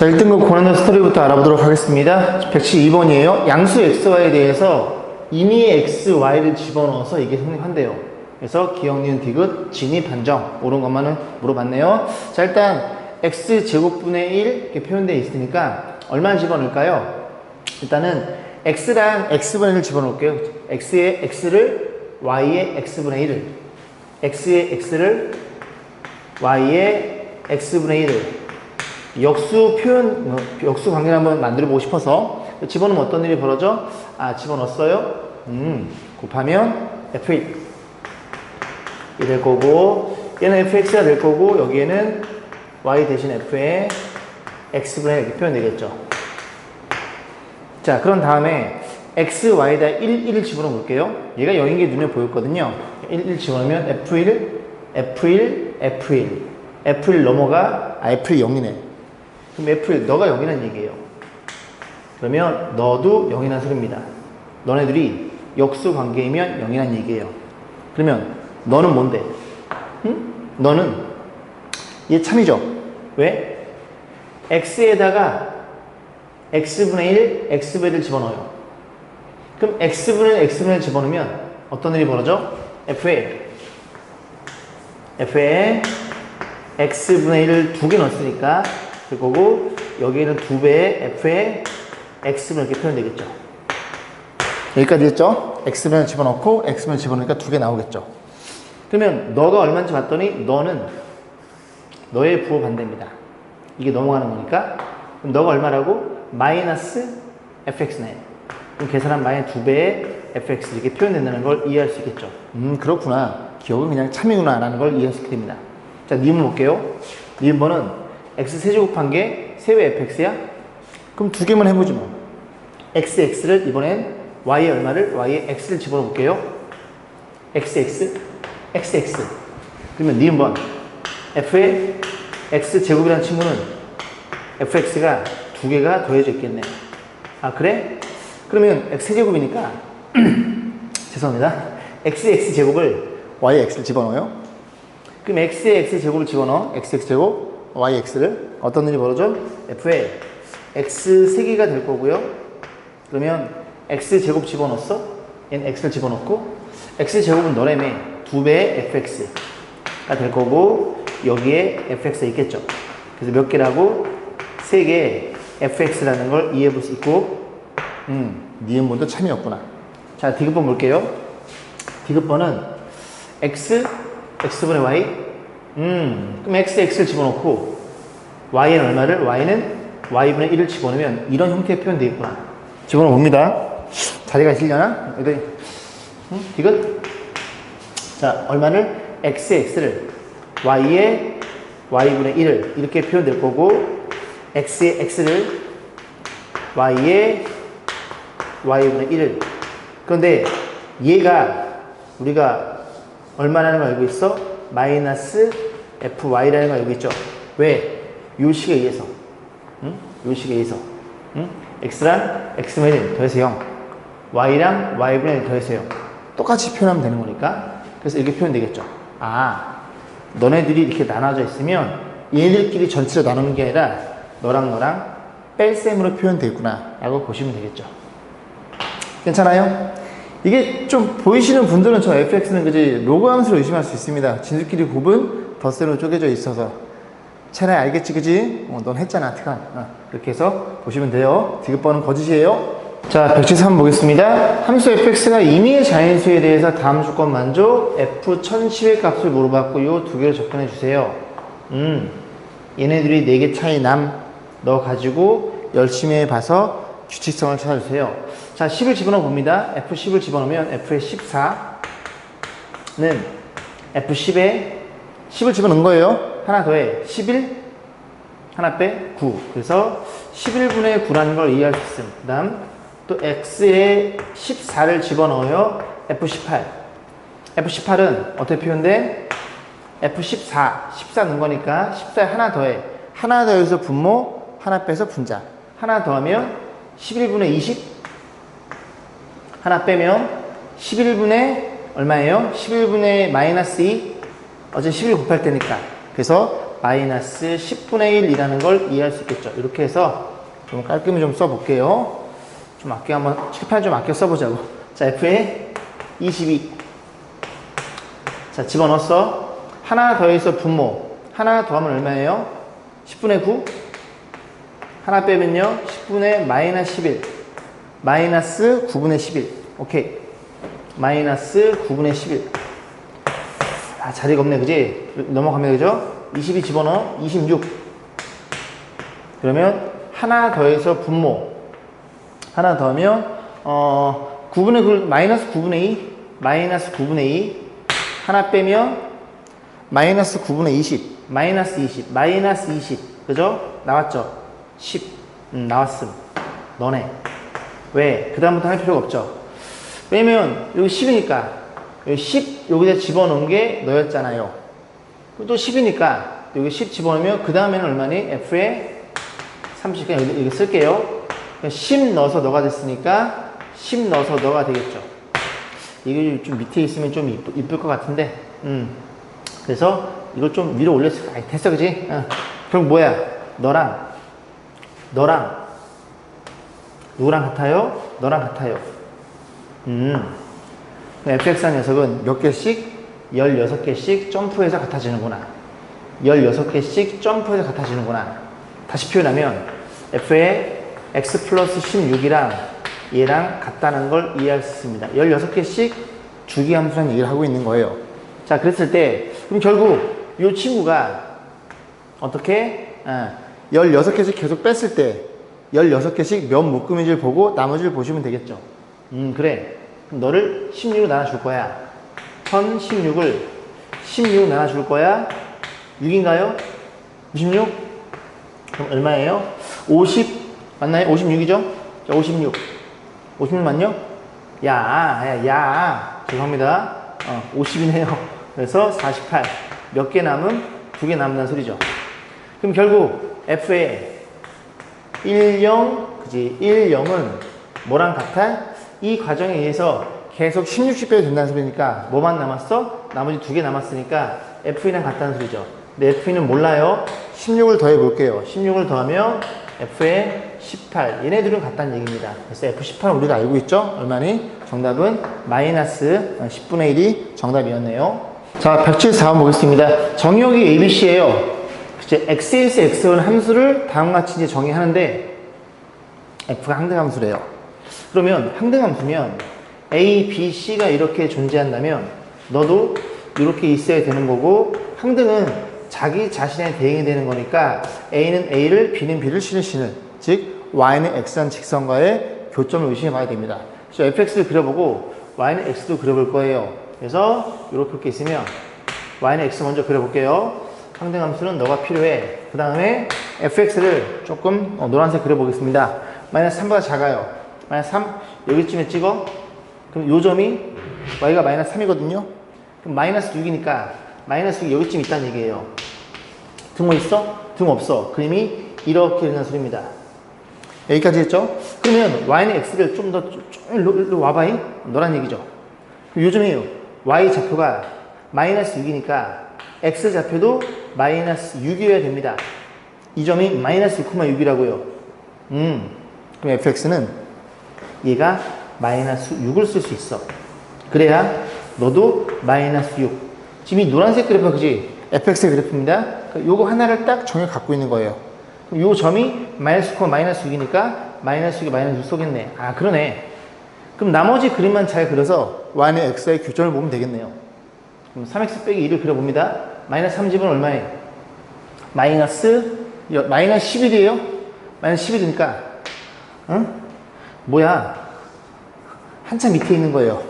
자, 1등급 고난도 스토리부터 알아보도록 하겠습니다. 172번이에요. 양수 xy에 대해서 임의의 x, y를 집어넣어서 이게 성립한대요. 그래서 기억, 니은, 디귿, 진입, 반정 옳은 것만은 물어봤네요. 자, 일단 x제곱분의 1 이렇게 표현되어 있으니까 얼마나 집어넣을까요? 일단은 x랑 x분의 1을 집어넣을게요. x의 x를 y의 x분의 1을 x의 x를 y의 x분의 1을 역수 표현, 역수 관계를 한번 만들어 보고 싶어서 집어넣으면 어떤 일이 벌어져? 아, 집어넣었어요? 곱하면 f1 이 될 거고, 얘는 fx가 될 거고, 여기에는 y 대신 f의 x분의 1 이렇게 표현되겠죠. 자, 그런 다음에 x, y에다 1을 집어넣어 볼게요. 얘가 0인 게 눈에 보였거든요. 1 집어넣으면 f1 넘어가, f1 0이네. 그럼 f1 너가 0이라는 얘기예요. 그러면 너도 0이라는 소리입니다. 너네들이 역수 관계이면 0이라는 얘기예요. 그러면 너는 뭔데? 응? 너는 얘 참이죠. 왜? x에다가 x분의 1, x분의 1을 집어넣어요. 그럼 x분의 1, x분의 1을 집어넣으면 어떤 일이 벌어져? f에 x분의 1을 2개 넣었으니까 그거고, 여기에는 2배의 f의 x분의 이렇게 표현되겠죠. 여기까지 했죠? x분을 집어넣고 x분을 집어넣으니까 2개 나오겠죠. 그러면 너가 얼마인지 봤더니 너는 너의 부호 반대입니다. 이게 넘어가는 거니까. 그럼 너가 얼마라고? 마이너스 fx네. 그럼 계산한 마이너스 2배의 fx 이렇게 표현된다는 걸 이해할 수 있겠죠. 그렇구나. 기억은 그냥 참이구나 라는 걸 이해할 수 있게 됩니다. 자, 니은 볼게요. 니은 번은 x 세제곱한 게 세의 fx야? 그럼 2개만 해보지 뭐. x를 이번엔 y의 얼마를? y의 x를 집어넣어 볼게요. xx 그러면 니은 번 f의 x제곱이라는 친구는 fx가 2개가 더해져 있겠네. 아, 그래? 그러면 x제곱이니까 죄송합니다. x제곱을 y의 x를 집어넣어요. 그럼 x의 x제곱을 집어넣어. x제곱 y x를 어떤 일이 벌어져? f에 x 3개가 될 거고요. 그러면 x제곱 집어넣었어. 얘는 x를 집어넣고 x제곱은 너래매 2배의 fx가 될 거고, 여기에 fx가 있겠죠. 그래서 몇 개라고? 3개의 fx라는 걸 이해해 볼 수 있고, 니은번도 참이었구나. 자, 디귿번 볼게요. 디귿번은 x분의 y. 그럼 x를 집어넣고 y는 얼마를? y는 y분의 1을 집어넣으면 이런 형태의 표현되어 있구나. 집어넣어 봅니다. 자리가 있으려나? 여기 디귿. 자, 얼마를? x를 y의 y분의 1을 이렇게 표현될 거고, x의 x를 y의 y분의 1을. 그런데 얘가 우리가 얼마라는 걸 알고 있어? 마이너스 fy라는 걸 알고 있죠. 왜? 요식에 의해서. 요식에 의해서. x랑 x분의 1 더해서 0, y랑 y분의 1 더해서 0. 똑같이 표현하면 되는 거니까. 그래서 이렇게 표현되겠죠. 아, 너네들이 이렇게 나눠져 있으면 얘들끼리 전체로 나누는 게 아니라 너랑 뺄셈으로 표현되구나 라고 보시면 되겠죠. 괜찮아요? 이게 좀 보이시는 분들은 저 fx는 그지 로그 함수로 의심할 수 있습니다. 진수끼리 곱은 덧셈으로 쪼개져 있어서. 차라리 알겠지, 그지? 넌 했잖아, 특한. 이렇게 해서 보시면 돼요. 디귿번은 거짓이에요. 자, 173번 보겠습니다. 함수 fx가 임의의 자연수에 대해서 다음 조건 만족 f 1010의 값을 물어봤고 요 2개를 접근해 주세요. 얘네들이 4개 차이 넣어 가지고 열심히 해봐서 규칙성을 찾아주세요. 자, 10을 집어넣어 봅니다. f10을 집어넣으면 f의 14는 f10에 10을 집어넣은 거예요. 하나 더해 11, 하나 빼 9. 그래서 11분의 9라는 걸 이해할 수 있습니다. 그 다음 또 x에 14를 집어넣어요. f18. f18은 어떻게 표현돼? f14 넣은 거니까 14에 하나 더해. 하나 더해서 분모, 하나 빼서 분자. 하나 더하면 11분의 20. 하나 빼면 11분의 얼마예요? 11분의 마이너스 2. 어제 11 곱할 때니까. 그래서 마이너스 10분의 1이라는 걸 이해할 수 있겠죠. 이렇게 해서 좀 깔끔히 좀 써볼게요. 좀 아껴 한번, 칠판 좀 아껴 써보자고. 자, F에 22. 자, 집어넣었어. 하나 더해서 분모. 하나 더하면 얼마예요? 10분의 9. 하나 빼면요. 10분의 마이너스 11. 마이너스 9분의 11. 오케이. 마이너스 9분의 11. 아, 자리가 없네, 그지? 넘어가면, 그죠? 22 집어넣어. 26. 그러면 하나 더해서 분모. 하나 더하면, 9분의 9, 마이너스 9분의 2. 마이너스 9분의 2. 하나 빼면, 마이너스 9분의 20. 마이너스 20. 마이너스 20. 그죠? 나왔죠? 10. 나왔음. 너네. 왜? 그 다음부터 할 필요가 없죠. 왜냐면, 여기 10이니까, 여기 10, 여기다 집어넣은 게 너였잖아요. 또 10이니까, 여기 10 집어넣으면, 그 다음에는 얼마니? F에 30. 그냥 여기 쓸게요. 10 넣어서 너가 됐으니까, 10 넣어서 너가 되겠죠. 이게 좀 밑에 있으면 좀 이쁠 것 같은데, 그래서 이걸 좀 위로 올렸을 까 됐어, 그지? 그럼 뭐야? 너랑 누구랑 같아요? 너랑 같아요. fx한 녀석은 몇 개씩? 16개씩 점프해서 같아지는구나. 16개씩 점프해서 같아지는구나. 다시 표현하면 f의 x 플러스 16이랑 얘랑 같다는 걸 이해할 수 있습니다. 16개씩 주기함수라는 얘기를 하고 있는 거예요. 자, 그랬을 때 그럼 결국 이 친구가 어떻게 16개씩 계속 뺐을 때 16개씩 몇 묶음인지를 보고 나머지를 보시면 되겠죠. 그래. 그럼 너를 16으로 나눠줄 거야. 1016을 16 나눠줄 거야. 6인가요? 56? 그럼 얼마예요? 50 맞나요? 56이죠? 자, 56. 56 맞죠? 죄송합니다. 50이네요. 그래서 48. 몇 개 남음? 2개 남는다는 소리죠. 그럼 결국 F의 10, 그지? 10은 뭐랑 같아? 이 과정에 의해서 계속 16씩 빼도 된다는 소리니까 뭐만 남았어? 나머지 2개 남았으니까 F이랑 같다는 소리죠. 근데 F는 몰라요. 16을 더해 볼게요. 16을 더하면 F의 18. 얘네들은 같다는 얘기입니다. 그래서 F18은 우리가 알고 있죠? 얼마니? 정답은 마이너스 10분의 1이 정답이었네요. 자, 174번 보겠습니다. 정의역이 ABC예요. 이제 x에서 x는 함수를 다음과 같이 이제 정의하는데 f가 항등함수래요. 그러면 항등함수면 a, b, c가 이렇게 존재한다면 너도 이렇게 있어야 되는 거고 항등은 자기 자신의 대응이 되는 거니까 a는 a를, b는 b를, c는 c는 즉 y는 x한 직선과의 교점을 의심해 봐야 됩니다. 그래서 fx를 그려보고 y는 x도 그려볼 거예요. 그래서 이렇게 있으면 y는 x 먼저 그려볼게요. 항등함수는 너가 필요해. 그 다음에 fx를 조금 노란색 그려보겠습니다. 마이너스 3보다 작아요. 마이너스 3 여기쯤에 찍어. 그럼 요 점이 y가 마이너스 3이거든요. 그럼 마이너스 6이니까 마이너스 6이 여기쯤 있다는 얘기예요. 등 뭐 있어? 등 없어. 그림이 이렇게 된다는 소리입니다. 여기까지 했죠? 그러면 y는 x를 좀 더 일로 와봐이. 너란 얘기죠. 그럼 요 점이 y 좌표가 마이너스 6이니까 x 좌표도 마이너스 6이어야 됩니다. 이 점이 마이너스 6,6이라고요. 그럼 fx는 얘가 마이너스 6을 쓸 수 있어. 그래야 너도 마이너스 6. 지금 이 노란색 그래프 그지? fx의 그래프입니다. 그러니까 요거 하나를 딱 정해 갖고 있는 거예요. 그럼 요 점이 마이너스 6, 마이너스 6이니까 마이너스 6이 마이너스 6 쏘겠네. 아, 그러네. 그럼 나머지 그림만 잘 그려서 y는 x의 교점을 보면 되겠네요. 그럼 3x 빼기 2를 그려봅니다. 마이너스 3집은 얼마예요? 마이너스 11이에요? 마이너스 11이니까 뭐야? 한참 밑에 있는 거예요.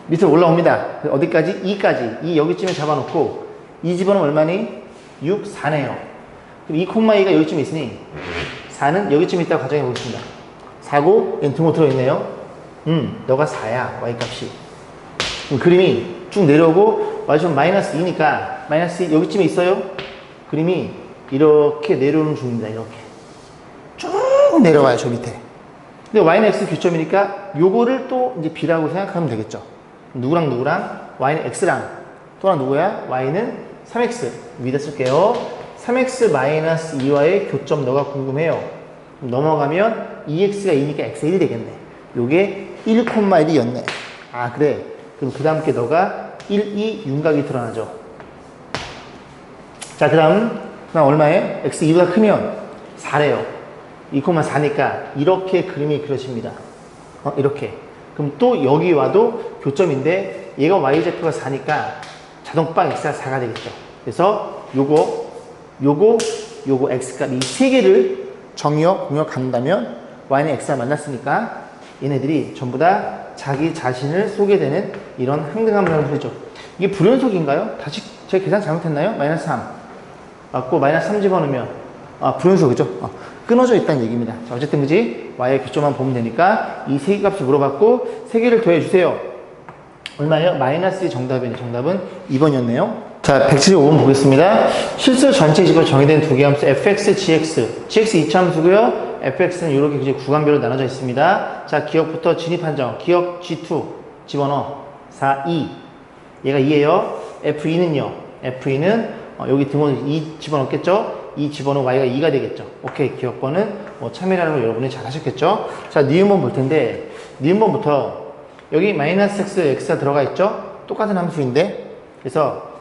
밑으로 올라옵니다. 어디까지? 2까지. 2 여기쯤에 잡아놓고 2 집어넣으면 얼마니? 6, 4네요. 그럼 2,2가 여기쯤에 있으니 4는 여기쯤에 있다고 가정해 보겠습니다. 4고 얘는 등호 들어있네요. 너가 4야. y값이. 그럼 그림이 쭉 내려오고 y점 마이너스 2니까 마이너스 2 여기쯤에 있어요. 그림이 이렇게 내려오는 중입니다. 이렇게 쭉 내려와요. 저 밑에. 근데 y는 x 교점이니까 요거를 또 이제 b라고 생각하면 되겠죠. 누구랑 y는 x랑 또한 누구야? y는 3x 위에다 쓸게요. 3x-2와의 교점 너가 궁금해요. 그럼 넘어가면 2x가 2니까 x가 1이 되겠네. 요게 1,1이었네. 아 그래. 그럼 그 다음 게 너가 1, 2 윤곽이 드러나죠. 자 그 다음 얼마에? x 2보다 크면 4래요. 2,4니까 이렇게 그림이 그려집니다. 이렇게. 그럼 또 여기 와도 교점인데 얘가 y좌표가 4니까 자동빵 x가 4가 되겠죠. 그래서 요거 x값 이 세 개를 정의역, 공역 간다면 y는 x가 만났으니까 얘네들이 전부 다 자기 자신을 쏘게 되는 이런 항등함이라는 소리죠. 이게 불연속인가요? 다시 제가 계산 잘못했나요? 마이너스 3 맞고 마이너스 3 집어넣으면 불연속 그죠? 끊어져 있다는 얘기입니다. 자, 어쨌든 그지? y의 교점만 보면 되니까 이 세 개 값을 물어봤고 세 개를 더해주세요. 얼마예요? 마이너스 정답이네. 정답은 2번이었네요. 자, 175번 보겠습니다. 실수 전체 집으로 정의된 두 개 함수 fx, gx. gx 이차함수고요. fx는 이렇게 이제 구간별로 나눠져 있습니다. 자, 기억부터 진입 판정. 기억 G2 집어넣어. 4, 2. 얘가 2예요. f2는요. f2는 여기 등원 2 집어넣겠죠? 2 집어넣어 y가 2가 되겠죠. 오케이. 기억번은 참여라는 걸 여러분이 잘 하셨겠죠? 자, 니은번 볼 텐데 니은번부터 여기 마이너스 x, x가 들어가 있죠? 똑같은 함수인데 그래서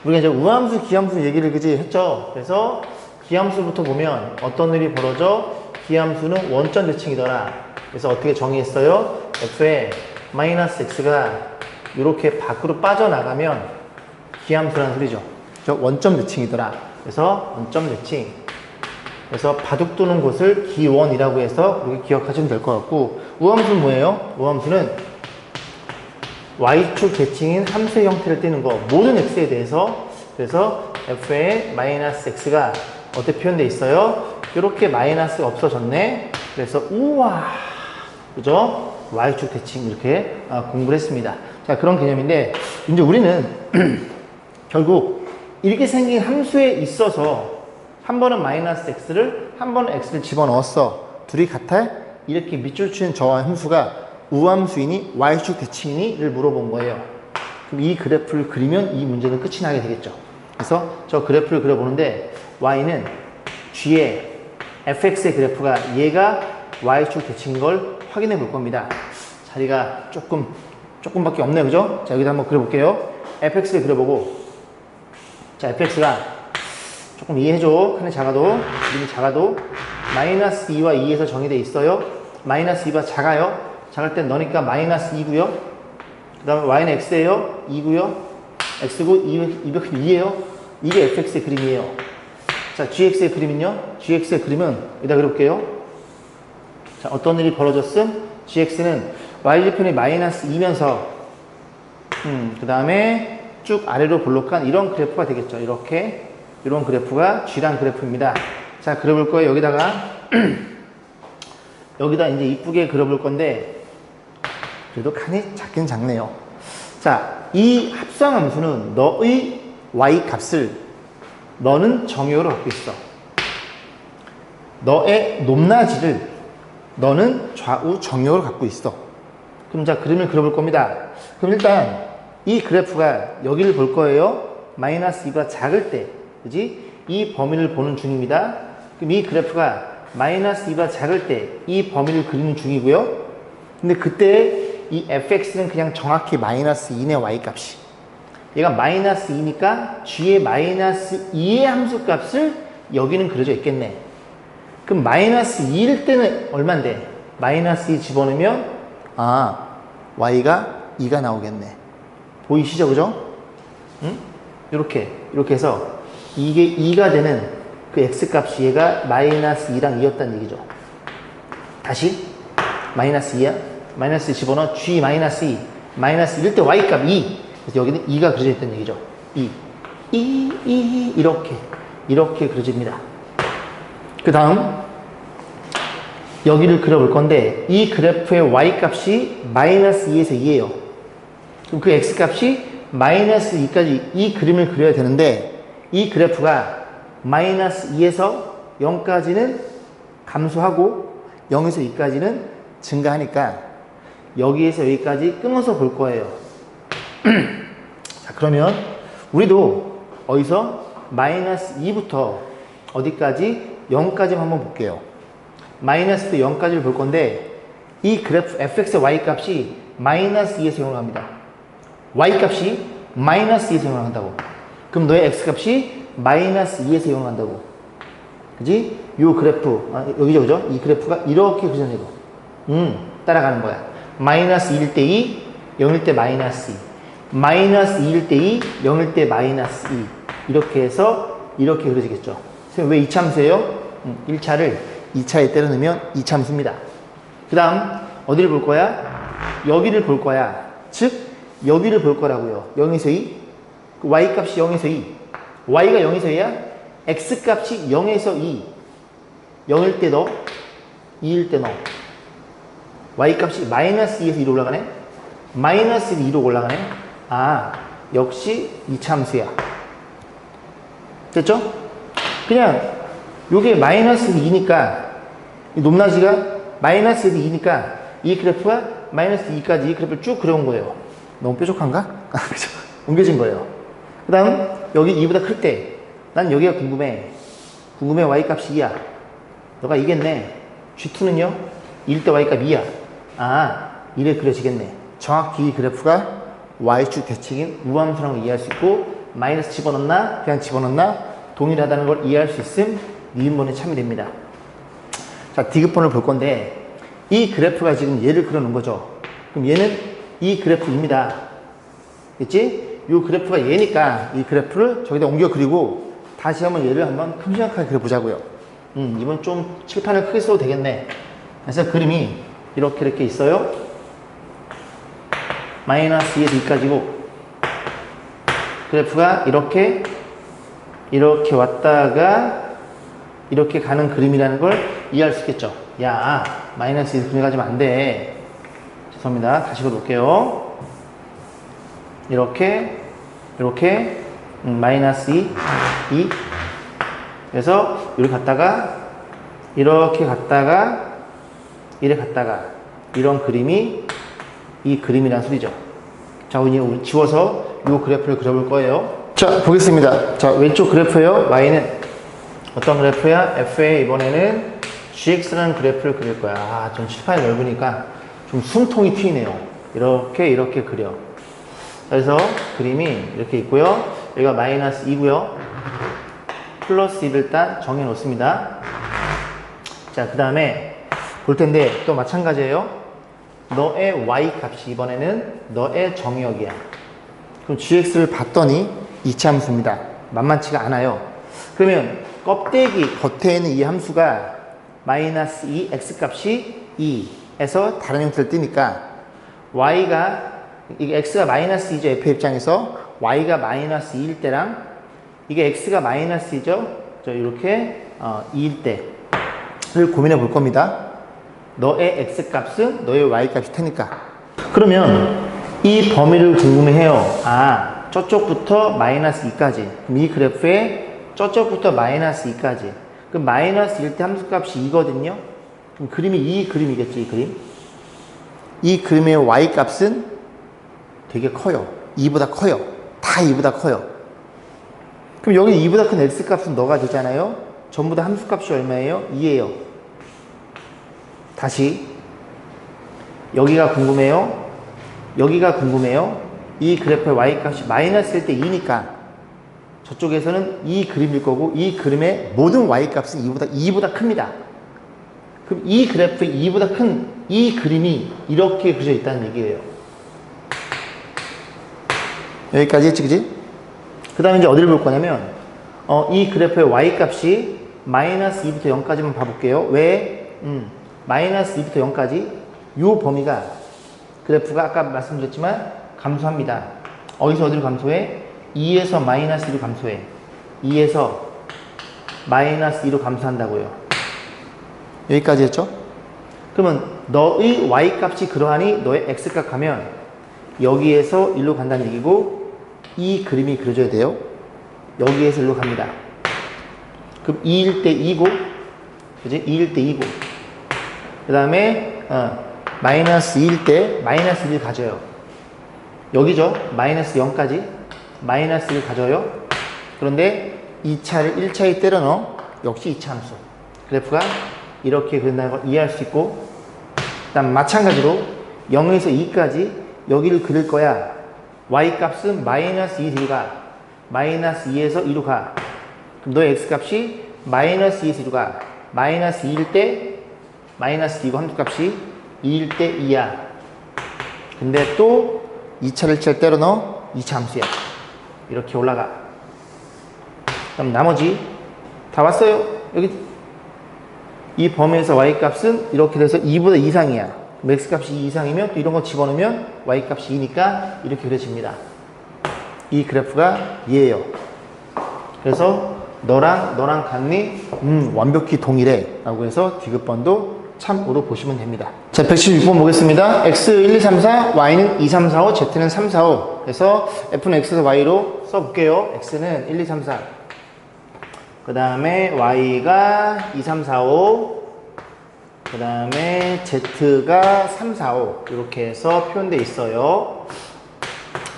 우리가 이제 우함수, 기함수 얘기를 그지 했죠? 그래서 기함수부터 보면 어떤 일이 벌어져? 기함수는 원점 대칭이더라. 그래서 어떻게 정의했어요? f의 마이너스 x가 이렇게 밖으로 빠져나가면 기함수라는 소리죠. 원점 대칭이더라. 그래서 원점 대칭. 그래서 바둑 두는 곳을 기원이라고 해서 그렇게 기억하시면 될 것 같고 우함수는 뭐예요? 우함수는 y축 대칭인 함수의 형태를 띠는 거 모든 x에 대해서 그래서 f의 마이너스 x가 어떻게 표현되어 있어요? 이렇게 마이너스가 없어졌네. 그래서 우와 그죠? y축 대칭 이렇게 공부를 했습니다. 자 그런 개념인데 이제 우리는 결국 이렇게 생긴 함수에 있어서 한 번은 마이너스 x를 한 번은 x를 집어넣었어. 둘이 같아? 이렇게 밑줄 치는 저와 함수가 우함수이니 y축 대칭이니를 물어본 거예요. 그럼 이 그래프를 그리면 이 문제는 끝이 나게 되겠죠. 그래서 저 그래프를 그려보는데 y는 g의 fx의 그래프가 얘가 y축 대칭인 걸 확인해 볼 겁니다. 자리가 조금밖에 없네요. 그죠? 자 여기다 한번 그려볼게요. fx를 그려보고 자 fx가 조금 이해해줘. 큰애 작아도 이름이 작아도 마이너스 2와 2에서 정의되어 있어요. 마이너스 2가 작아요. 작을 땐 너니까 마이너스 2고요. 그 다음에 y는 x예요. 2고요. x고 202예요. 이게 fx의 그림이에요. 자 gx의 그림은요. gx의 그림은 여기다 그려볼게요. 자 어떤 일이 벌어졌음? gx는 y좌편이 마이너스 2면서 그 다음에 쭉 아래로 볼록한 이런 그래프가 되겠죠. 이렇게 이런 그래프가 g란 그래프입니다. 자 그려볼 거예요. 여기다가 여기다 이제 이쁘게 그려볼 건데 그래도 칸이 작긴 작네요. 자, 이 합성함수는 너의 y 값을 너는 정의역으로 갖고 있어. 너의 높낮이를 너는 좌우 정의역으로 갖고 있어. 그럼 자 그림을 그려볼 겁니다. 그럼 일단 이 그래프가 여기를 볼 거예요. 마이너스 2가 작을 때 그지? 이 범위를 보는 중입니다. 그럼 이 그래프가 마이너스 2가 작을 때 이 범위를 그리는 중이고요. 근데 그때 이 fx는 그냥 정확히 마이너스 2네 y 값이. 얘가 마이너스 2니까 g의 마이너스 2의 함수 값을 여기는 그려져 있겠네. 그럼 마이너스 2일 때는 얼만데? 마이너스 2 집어넣으면 y가 2가 나오겠네. 보이시죠? 그죠? 응? 이렇게 해서 이게 2가 되는 그 x 값이 얘가 마이너스 2랑 2였다는 얘기죠. 다시 마이너스 2야? 마이너스 2 집어넣어 g 마이너스 2 마이너스 1일 때 y 값 2 그래서 여기는 2가 그려져 있다는 얘기죠. 2 이렇게 그려집니다. 그 다음 여기를 그려볼 건데 이 그래프의 y 값이 마이너스 2에서 2예요. 그럼 그 x 값이 마이너스 2까지 이 그림을 그려야 되는데 이 그래프가 마이너스 2에서 0까지는 감소하고 0에서 2까지는 증가하니까 여기에서 여기까지 끊어서 볼 거예요. 자, 그러면 우리도 어디서 마이너스 2부터 어디까지? 0까지만 한번 볼게요. 마이너스부터 0까지를 볼 건데 이 그래프 fx의 y 값이 마이너스 2에서 0을 합니다. y 값이 마이너스 2에서 0을 한다고. 그럼 너의 x 값이 마이너스 2에서 0을 한다고. 그지? 요 그래프, 여기죠, 그죠? 이 그래프가 이렇게 그려져. 따라가는 거야. 마이너스 1일 때 2, 0일 때 마이너스 2. 마이너스 2일 때 2, 0일 때 마이너스 2. 이렇게 해서 이렇게 그려지겠죠. 선생님 왜 이차함수예요? 1차를 2차에 때려 넣으면 이차함수입니다. 그 다음 어디를 볼 거야? 여기를 볼 거야. 즉 여기를 볼 거라고요. 0에서 2, y 값이 0에서 2. y가 0에서 2야? x 값이 0에서 2. 0일 때 넣어, 2일 때 넣어. y 값이 마이너스 2에서 2로 올라가네? 마이너스 2로 올라가네? 아, 역시 이차함수야. 됐죠? 그냥 요게 마이너스 2니까 이 높낮이가 마이너스 2니까 이 그래프가 마이너스 2까지 이 그래프를 쭉 그려온 거예요. 너무 뾰족한가? 그죠? 옮겨진 거예요. 그 다음 여기 2보다 클 때 난 여기가 궁금해. y 값이 2야. 너가 이겠네. G2는요? 1 때 y 값 2야. 아, 이래 그려지겠네. 정확히 이 그래프가 y축 대칭인 우함수라는 걸 이해할 수 있고 마이너스 집어넣나? 그냥 집어넣나? 동일하다는 걸 이해할 수 있음 니은번에 참이 됩니다. 자, 디귿번을 볼 건데 이 그래프가 지금 얘를 그려놓은 거죠. 그럼 얘는 이 그래프입니다. 그치? 이 그래프가 얘니까 이 그래프를 저기다 옮겨 그리고 다시 한번 얘를 한번 큼지막하게 그려보자고요. 이번 좀 칠판을 크게 써도 되겠네. 그래서 그림이 이렇게 있어요. 마이너스 2에서 2까지고 그래프가 이렇게 왔다가 이렇게 가는 그림이라는 걸 이해할 수 있겠죠. 야, 마이너스 2에서 그림 가지면 안 돼. 죄송합니다. 다시 그려볼게요. 이렇게 마이너스 2 그래서 이렇게 갔다가 이렇게 갔다가 이래 갔다가 이런 그림이 이 그림이란 소리죠. 자, 우리 지워서 이 그래프를 그려볼 거예요. 자, 보겠습니다. 자, 왼쪽 그래프예요. y는 어떤 그래프야? f의 이번에는 gx라는 그래프를 그릴 거야. 아, 전 칠판이 넓으니까 좀 숨통이 튀네요. 이렇게 그려. 그래서 그림이 이렇게 있고요. 여기가 마이너스 2고요. 플러스 2를 일단 정해 놓습니다. 자, 그 다음에 볼 텐데 또 마찬가지예요. 너의 y 값이 이번에는 너의 정의역이야. 그럼 gx를 봤더니 이차함수입니다. 만만치가 않아요. 그러면 껍데기 겉에 있는 이 함수가 마이너스 2 x 값이 2에서 다른 형태를 띠니까 y가 이게 x가 마이너스 2죠. f 입장에서 y가 마이너스 2일 때랑 이게 x가 마이너스 2죠. 저 이렇게 2일 때를 고민해 볼 겁니다. 너의 x 값은 너의 y 값이 테니까. 그러면 이 범위를 궁금해해요. 아, 저쪽부터 마이너스 2까지. 그럼 이 그래프에 저쪽부터 마이너스 2까지. 그럼 마이너스 1때 함수값이 2거든요. 그럼 그림이 이 그림이겠지, 이 그림. 이 그림의 y 값은 되게 커요. 2보다 커요. 다 2보다 커요. 그럼 여기 2보다 큰 x 값은 너가 되잖아요. 전부 다 함수 값이 얼마예요? 2예요. 다시 여기가 궁금해요. 이 그래프의 y 값이 마이너스일 때 2니까 저쪽에서는 이 그림일 거고 이 그림의 모든 y 값은 2보다 큽니다. 그럼 이 그래프의 2보다 큰 이 그림이 이렇게 그려져 있다는 얘기예요. 여기까지 했지, 그지? 그 다음에 이제 어디를 볼 거냐면 이 그래프의 y 값이 마이너스 2부터 0까지만 봐볼게요. 왜? 마이너스 2부터 0까지 이 범위가 그래프가 아까 말씀드렸지만 감소합니다. 어디서 감소해? 2에서 마이너스 2로 감소해. 2에서 마이너스 2로 감소한다고요. 여기까지 했죠? 그러면 너의 y 값이 그러하니 너의 x 값 가면 여기에서 1로 간다는 얘기고 이 그림이 그려져야 돼요. 여기에서 1로 갑니다. 그럼 2일 때 2고 그지? 2일 때 2고 그 다음에 마이너스 2일 때 마이너스 1을 가져요. 여기죠. 마이너스 0까지 마이너스 1을 가져요. 그런데 2차를 1차에 때려 넣어. 역시 2차 함수. 그래프가 이렇게 그린다는 걸 이해할 수 있고, 그 다음 마찬가지로 0에서 2까지 여기를 그릴 거야. y 값은 마이너스 2 뒤로 가. 마이너스 2에서 2로 가. 그럼 너의 x 값이 마이너스 2에서 2로 가. 마이너스 2일 때 마이너스 2고 함수값이 2일 때 2야. 근데 또 2차를 1차를 때려 넣어. 2차 함수야. 이렇게 올라가. 그럼 나머지 다 왔어요. 여기 이 범위에서 y 값은 이렇게 돼서 2보다 이상이야. 그럼 x 값이 2 이상이면 또 이런 거 집어넣으면 y 값이 2니까 이렇게 그려집니다. 이 그래프가 얘예요. 그래서 너랑 같니? 완벽히 동일해 라고 해서 디귿번도 참고로 보시면 됩니다. 자, 176번 보겠습니다. x 1, 2, 3, 4, y는 2, 3, 4, 5, z는 3, 4, 5. 그래서 f는 x에서 y로 써볼게요. x는 1, 2, 3, 4. 그 다음에 y가 2, 3, 4, 5. 그 다음에 z가 3, 4, 5. 이렇게 해서 표현되어 있어요.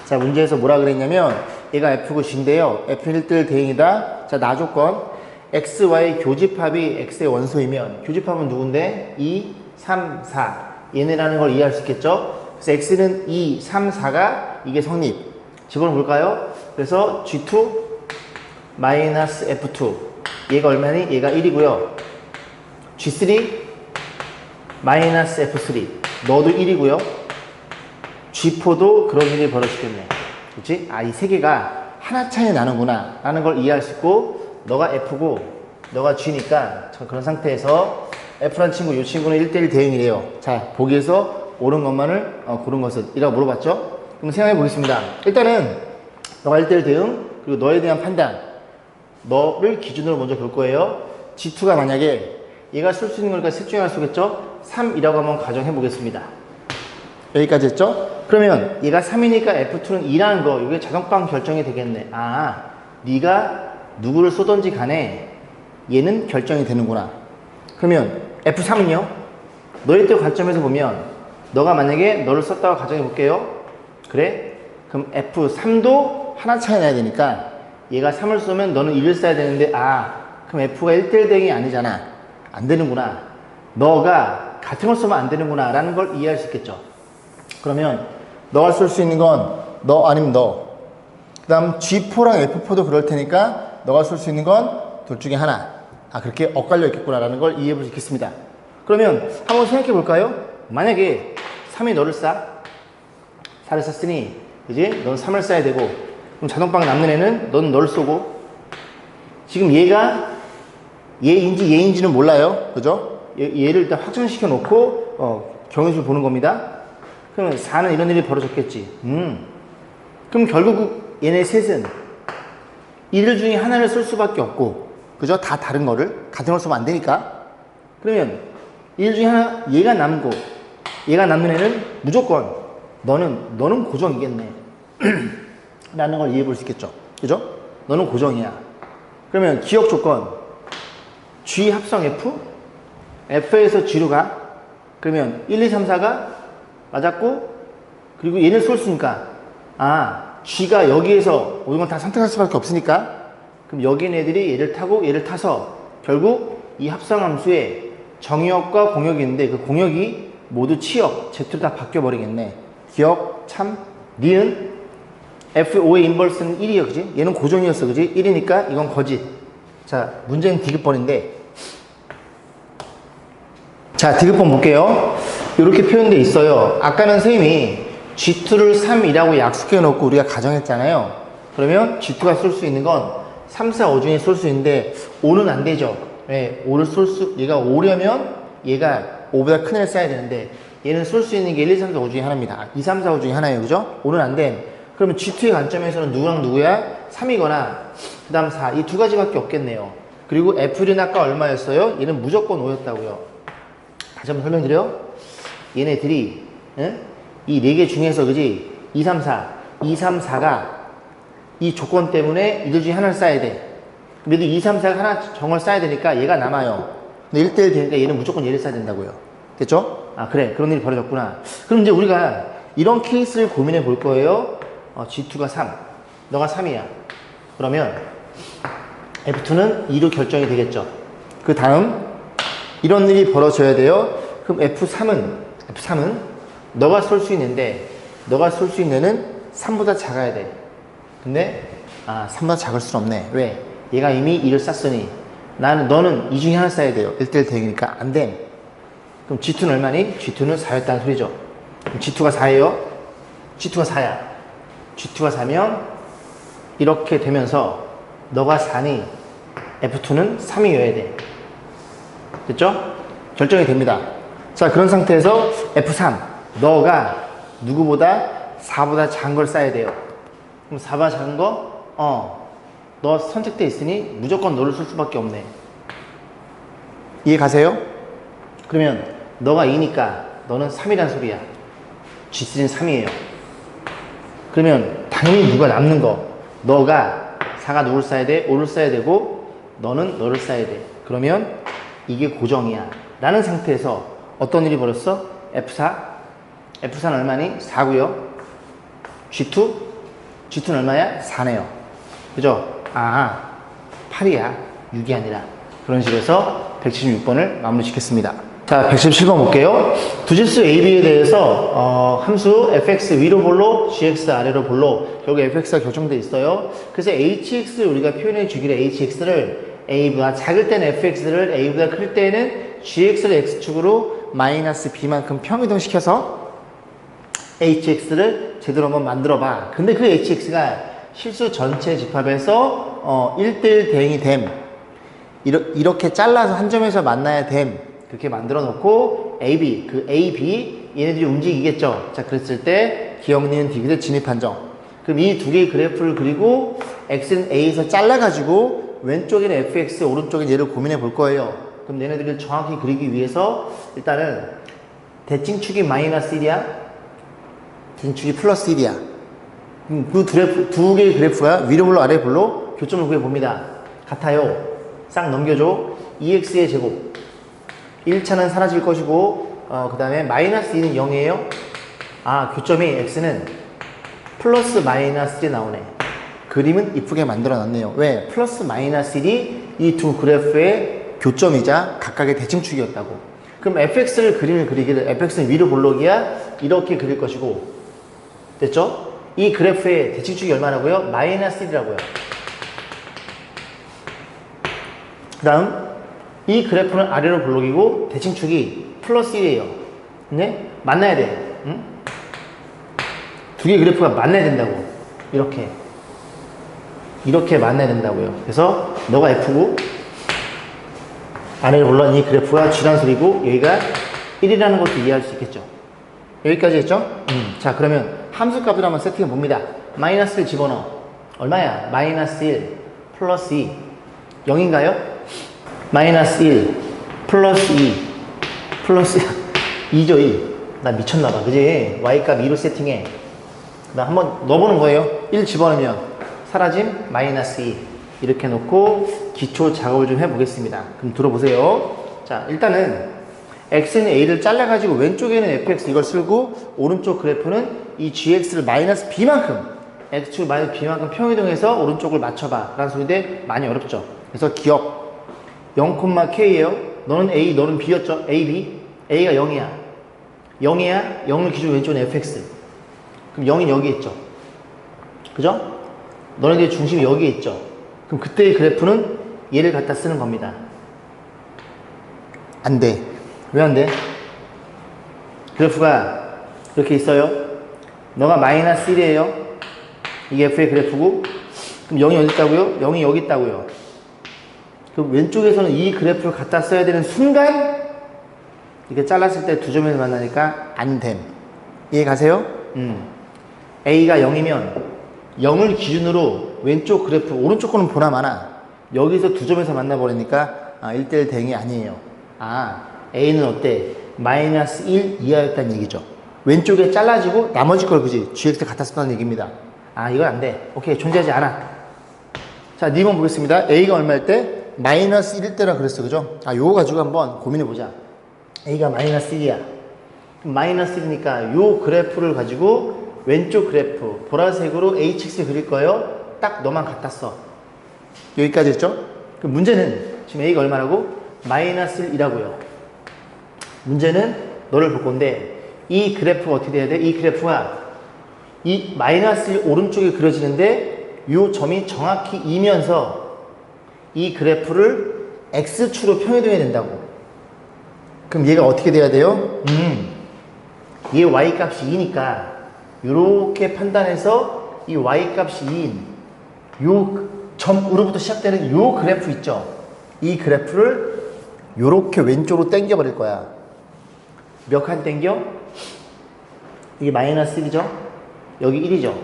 자, 문제에서 뭐라 그랬냐면 얘가 f고 g인데요. f는 1대1 대응이다. 자, 나 조건 x, y 교집합이 x의 원소이면 교집합은 누군데? 2, 3, 4 얘네라는 걸 이해할 수 있겠죠? 그래서 x는 2, 3, 4가 이게 성립. 집어넣어볼까요? 그래서 g2 마이너스 f2 얘가 얼마니? 얘가 1이고요. g3 마이너스 f3 너도 1이고요. G4도 그런 일이 벌어지겠네. 그치? 아, 이 세 개가 하나 차이 나는구나 라는 걸 이해할 수 있고, 너가 F고 너가 G니까 그런 상태에서 F란 친구, 이 친구는 1대1 대응이래요. 자, 보기에서 옳은 것만을 고른 것은 이라고 물어봤죠? 그럼 생각해 보겠습니다. 일단은 너가 1대1 대응, 그리고 너에 대한 판단, 너를 기준으로 먼저 볼 거예요. G2가 만약에 얘가 쓸 수 있는 거니까 셋 중에 하나 쓰겠죠? 3이라고 한번 가정해 보겠습니다. 여기까지 했죠? 그러면 얘가 3이니까 F2는 2라는 거, 이게 자동방 결정이 되겠네. 아, 네가 누구를 쏘던지 간에 얘는 결정이 되는구나. 그러면 F3은요? 너의 때 관점에서 보면 너가 만약에 너를 썼다고 가정해 볼게요. 그래? 그럼 F3도 하나 차이 나야 되니까 얘가 3을 쏘면 너는 1을 써야 되는데, 아, 그럼 F가 1대1 대응이 아니잖아. 안 되는구나. 너가 같은 걸 쏘면 안 되는구나 라는 걸 이해할 수 있겠죠. 그러면 너가 쓸 수 있는 건 너 아니면 너. 그 다음 G4랑 F4도 그럴 테니까 너가 쓸 수 있는 건 둘 중에 하나. 아, 그렇게 엇갈려 있겠구나 라는 걸 이해해 볼 수 있겠습니다. 그러면 한번 생각해 볼까요? 만약에 3이 너를 쏴. 4를 쐈으니 이제 넌 3을 쏴야 되고, 그럼 자동방 남는 애는 넌 너를 쏘고, 지금 얘가 얘인지 얘인지는 몰라요. 그죠? 얘를 일단 확정시켜 놓고 경우수를 보는 겁니다. 그러면 4는 이런 일이 벌어졌겠지. 그럼 결국 얘네 셋은 이들 중에 하나를 쓸 수밖에 없고, 그죠? 다 다른 거를 같은 걸 쓰면 안 되니까. 그러면 이들 중에 하나, 얘가 남고 얘가 남는 애는 무조건 너는 고정이겠네 라는 걸 이해해 볼 수 있겠죠. 그죠? 너는 고정이야. 그러면 기억 조건 G 합성 F, F에서 G로 가. 그러면 1, 2, 3, 4가 맞았고, 그리고 얘를 쏠 수 있으니까, 아, G가 여기에서 모든 걸 다 선택할 수밖에 없으니까, 그럼 여기 있는 애들이 얘를 타고 얘를 타서 결국 이 합성함수에 정역과 공역이 있는데 그 공역이 모두 치역, Z로 다 바뀌어버리겠네. 기억, 참, 니은 F5의 인버스는 1이야, 그지? 얘는 고정이었어, 그지? 1이니까 이건 거짓. 자, 문제는 디귿번인데, 자, 디귿번 볼게요. 이렇게 표현되어 있어요. 아까는 선생님이 G2를 3이라고 약속해 놓고 우리가 가정했잖아요. 그러면 G2가 쏠 수 있는 건 3, 4, 5 중에 쏠 수 있는데 5는 안 되죠. 왜? 5를 얘가 5려면 얘가 5보다 큰 애를 쏴야 되는데 얘는 쏠 수 있는 게 1, 2, 3, 4, 5 중에 하나입니다. 2, 3, 4, 5 중에 하나예요. 그죠? 5는 안 돼. 그러면 G2의 관점에서는 누구랑 누구야? 3이거나 그 다음 4. 이 두 가지밖에 없겠네요. 그리고 F1은 아까 얼마였어요? 얘는 무조건 5였다고요. 다시 한번 설명드려. 얘네들이 이 네 개 중에서, 그지? 2, 3, 4 2, 3, 4가 이 조건 때문에 이들 중에 하나를 쏴야 돼. 그래도 2, 3, 4가 하나 정을 쏴야 되니까 얘가 남아요. 근데 1대1 되니까 얘는 무조건 얘를 쏴야 된다고요. 됐죠? 아, 그래, 그런 일이 벌어졌구나. 그럼 이제 우리가 이런 케이스를 고민해 볼 거예요. G2가 3, 너가 3이야. 그러면 F2는 2로 결정이 되겠죠. 그 다음 이런 일이 벌어져야 돼요. 그럼 F3은 너가 쏠 수 있는데 너가 쏠 수 있는 애는 3보다 작아야 돼. 근데 3보다 작을 수는 없네. 왜? 얘가 이미 2를 쐈으니 너는 이 중에 하나 쏴야 돼요. 1대1 대응이니까 안 돼. 그럼 G2는 얼마니? G2는 4였다는 소리죠. 그럼 G2가 4예요? G2가 4야. G2가 4면 이렇게 되면서 너가 4니 F2는 3이어야 돼. 됐죠? 결정이 됩니다. 자, 그런 상태에서 F3 너가 누구보다 4보다 작은 걸 쏴야 돼요. 그럼 4보다 작은 거? 너 선택돼 있으니 무조건 너를 쏠 수밖에 없네. 이해 가세요? 그러면 너가 2니까 너는 3이란 소리야. G3는 3이에요. 그러면 당연히 누가 남는 거. 너가 4가 누굴 쏴야 돼? 5를 쏴야 되고 너는 너를 쏴야 돼. 그러면 이게 고정이야. 라는 상태에서 어떤 일이 벌었어? F4는 얼마니? 4고요. G2는 얼마야? 4네요. 그죠? 8이야. 6이 아니라. 그런 식으로 해서 176번을 마무리 짓겠습니다. 자, 117번 볼게요. 두질수 AB에 대해서 함수 fx 위로 볼로, gx 아래로 볼로, 여기 fx가 결정되어 있어요. 그래서 hx를 우리가 표현해 주기로 hx를 a보다 작을 때는 fx를 a보다 클 때는 gx를 x축으로 마이너스 b만큼 평이동시켜서 hx를 제대로 한번 만들어 봐. 근데 그 hx가 실수 전체 집합에서 1대1 대응이 됨. 이렇게 잘라서 한 점에서 만나야 됨. 그렇게 만들어 놓고 AB, 그 A, B 얘네들이 움직이겠죠. 자, 그랬을 때 기억, 니은, 디귿의 진입 판정. 그럼 이 두 개의 그래프를 그리고 X는 A에서 잘라가지고 왼쪽에는 FX, 오른쪽엔 얘를 고민해 볼 거예요. 그럼 얘네들을 정확히 그리기 위해서 일단은 대칭축이 마이너스 1이야. 대칭축이 플러스 1이야. 그 두 개의 그래프가 위로 볼로 아래 볼로 교점을 구해봅니다. 같아요. 싹 넘겨줘. 2x의 제곱 1차는 사라질 것이고 그 다음에 마이너스 2는 0이에요. 교점이 x는 플러스 마이너스 1이 나오네. 그림은 이쁘게 만들어 놨네요. 왜? 플러스 마이너스 1이 이 두 그래프의 교점이자 각각의 대칭축이었다고. 그럼 fx를 그림을 그리기를 fx는 위로 볼록이야 이렇게 그릴 것이고, 됐죠? 이 그래프의 대칭축이 얼마라고요? 마이너스 1이라고요. 그 다음 이 그래프는 아래로 볼록이고 대칭축이 플러스 1이에요. 네? 만나야 돼. 응? 두 개의 그래프가 만나야 된다고. 이렇게 만나야 된다고요. 그래서 너가 F고 아래로 볼록인 이 그래프가 G라는 소리고 여기가 1이라는 것도 이해할 수 있겠죠. 여기까지 했죠? 자, 그러면 함수값을 한번 세팅해 봅니다. 마이너스 1 집어넣어. 얼마야? 마이너스 1 플러스 2 0인가요? 마이너스 1 플러스 2 플러스 2죠. 2. 나 미쳤나봐. 그지? y값 2로 세팅해. 그 다음 한번 넣어보는 거예요. 1 집어넣으면 사라짐 마이너스 2 이렇게 놓고 기초 작업을 좀 해보겠습니다. 그럼 들어보세요. 자, 일단은 x는 a를 잘라가지고 왼쪽에는 fx 이걸 쓰고 오른쪽 그래프는 이 gx를 마이너스 b만큼 x축을 마이너스 b만큼 평이동해서 오른쪽을 맞춰봐 라는 소리인데 많이 어렵죠. 그래서 기억 0,k예요. 너는 A, 너는 B였죠. A, B. A가 0이야. 0이야. 0을 기준 왼쪽은 fx. 그럼 0이 여기 있죠. 그죠? 너네들의 중심이 여기에 있죠. 그럼 그때의 그래프는 얘를 갖다 쓰는 겁니다. 안 돼. 왜 안 돼? 그래프가 이렇게 있어요. 너가 마이너스 1이에요. 이게 f의 그래프고, 그럼 0이 어디 있다고요? 0이 여기 있다고요. 그럼 왼쪽에서는 이 그래프를 갖다 써야 되는 순간 이렇게 잘랐을 때 두 점에서 만나니까 안 됨. 이해 가세요? A가 0이면 0을 기준으로 왼쪽 그래프, 오른쪽 거는 보나마나 여기서 두 점에서 만나버리니까 1대1 대응이 아니에요. A는 어때? 마이너스 1 이하였다는 얘기죠. 왼쪽에 잘라지고 나머지 걸 그지? GX 갖다 썼다는 얘기입니다. 이건 안 돼. 오케이, 존재하지 않아. 자, 니번 보겠습니다. A가 얼마일 때? 마이너스 1일 때라 그랬어. 그죠? 요거 가지고 한번 고민해보자. A가 마이너스 1이야. 마이너스 1이니까 요 그래프를 가지고 왼쪽 그래프 보라색으로 HX 그릴 거예요. 딱 너만 갖다 써. 여기까지 했죠? 그럼 문제는 지금 A가 얼마라고? 마이너스 1이라고요. 문제는 너를 볼 건데 이 그래프가 어떻게 돼야 돼? 이 그래프가 이 마이너스 1 오른쪽에 그려지는데 이 점이 정확히 이면서 이 그래프를 X축으로 평이동해야 된다고. 그럼 얘가 어떻게 돼야 돼요? 얘 Y값이 2니까 이렇게 판단해서 이 Y값이 2인 요 점으로부터 시작되는 요 그래프 있죠? 이 그래프를 요렇게 왼쪽으로 당겨 버릴 거야. 몇 칸 당겨? 이게 마이너스 1이죠? 여기 1이죠?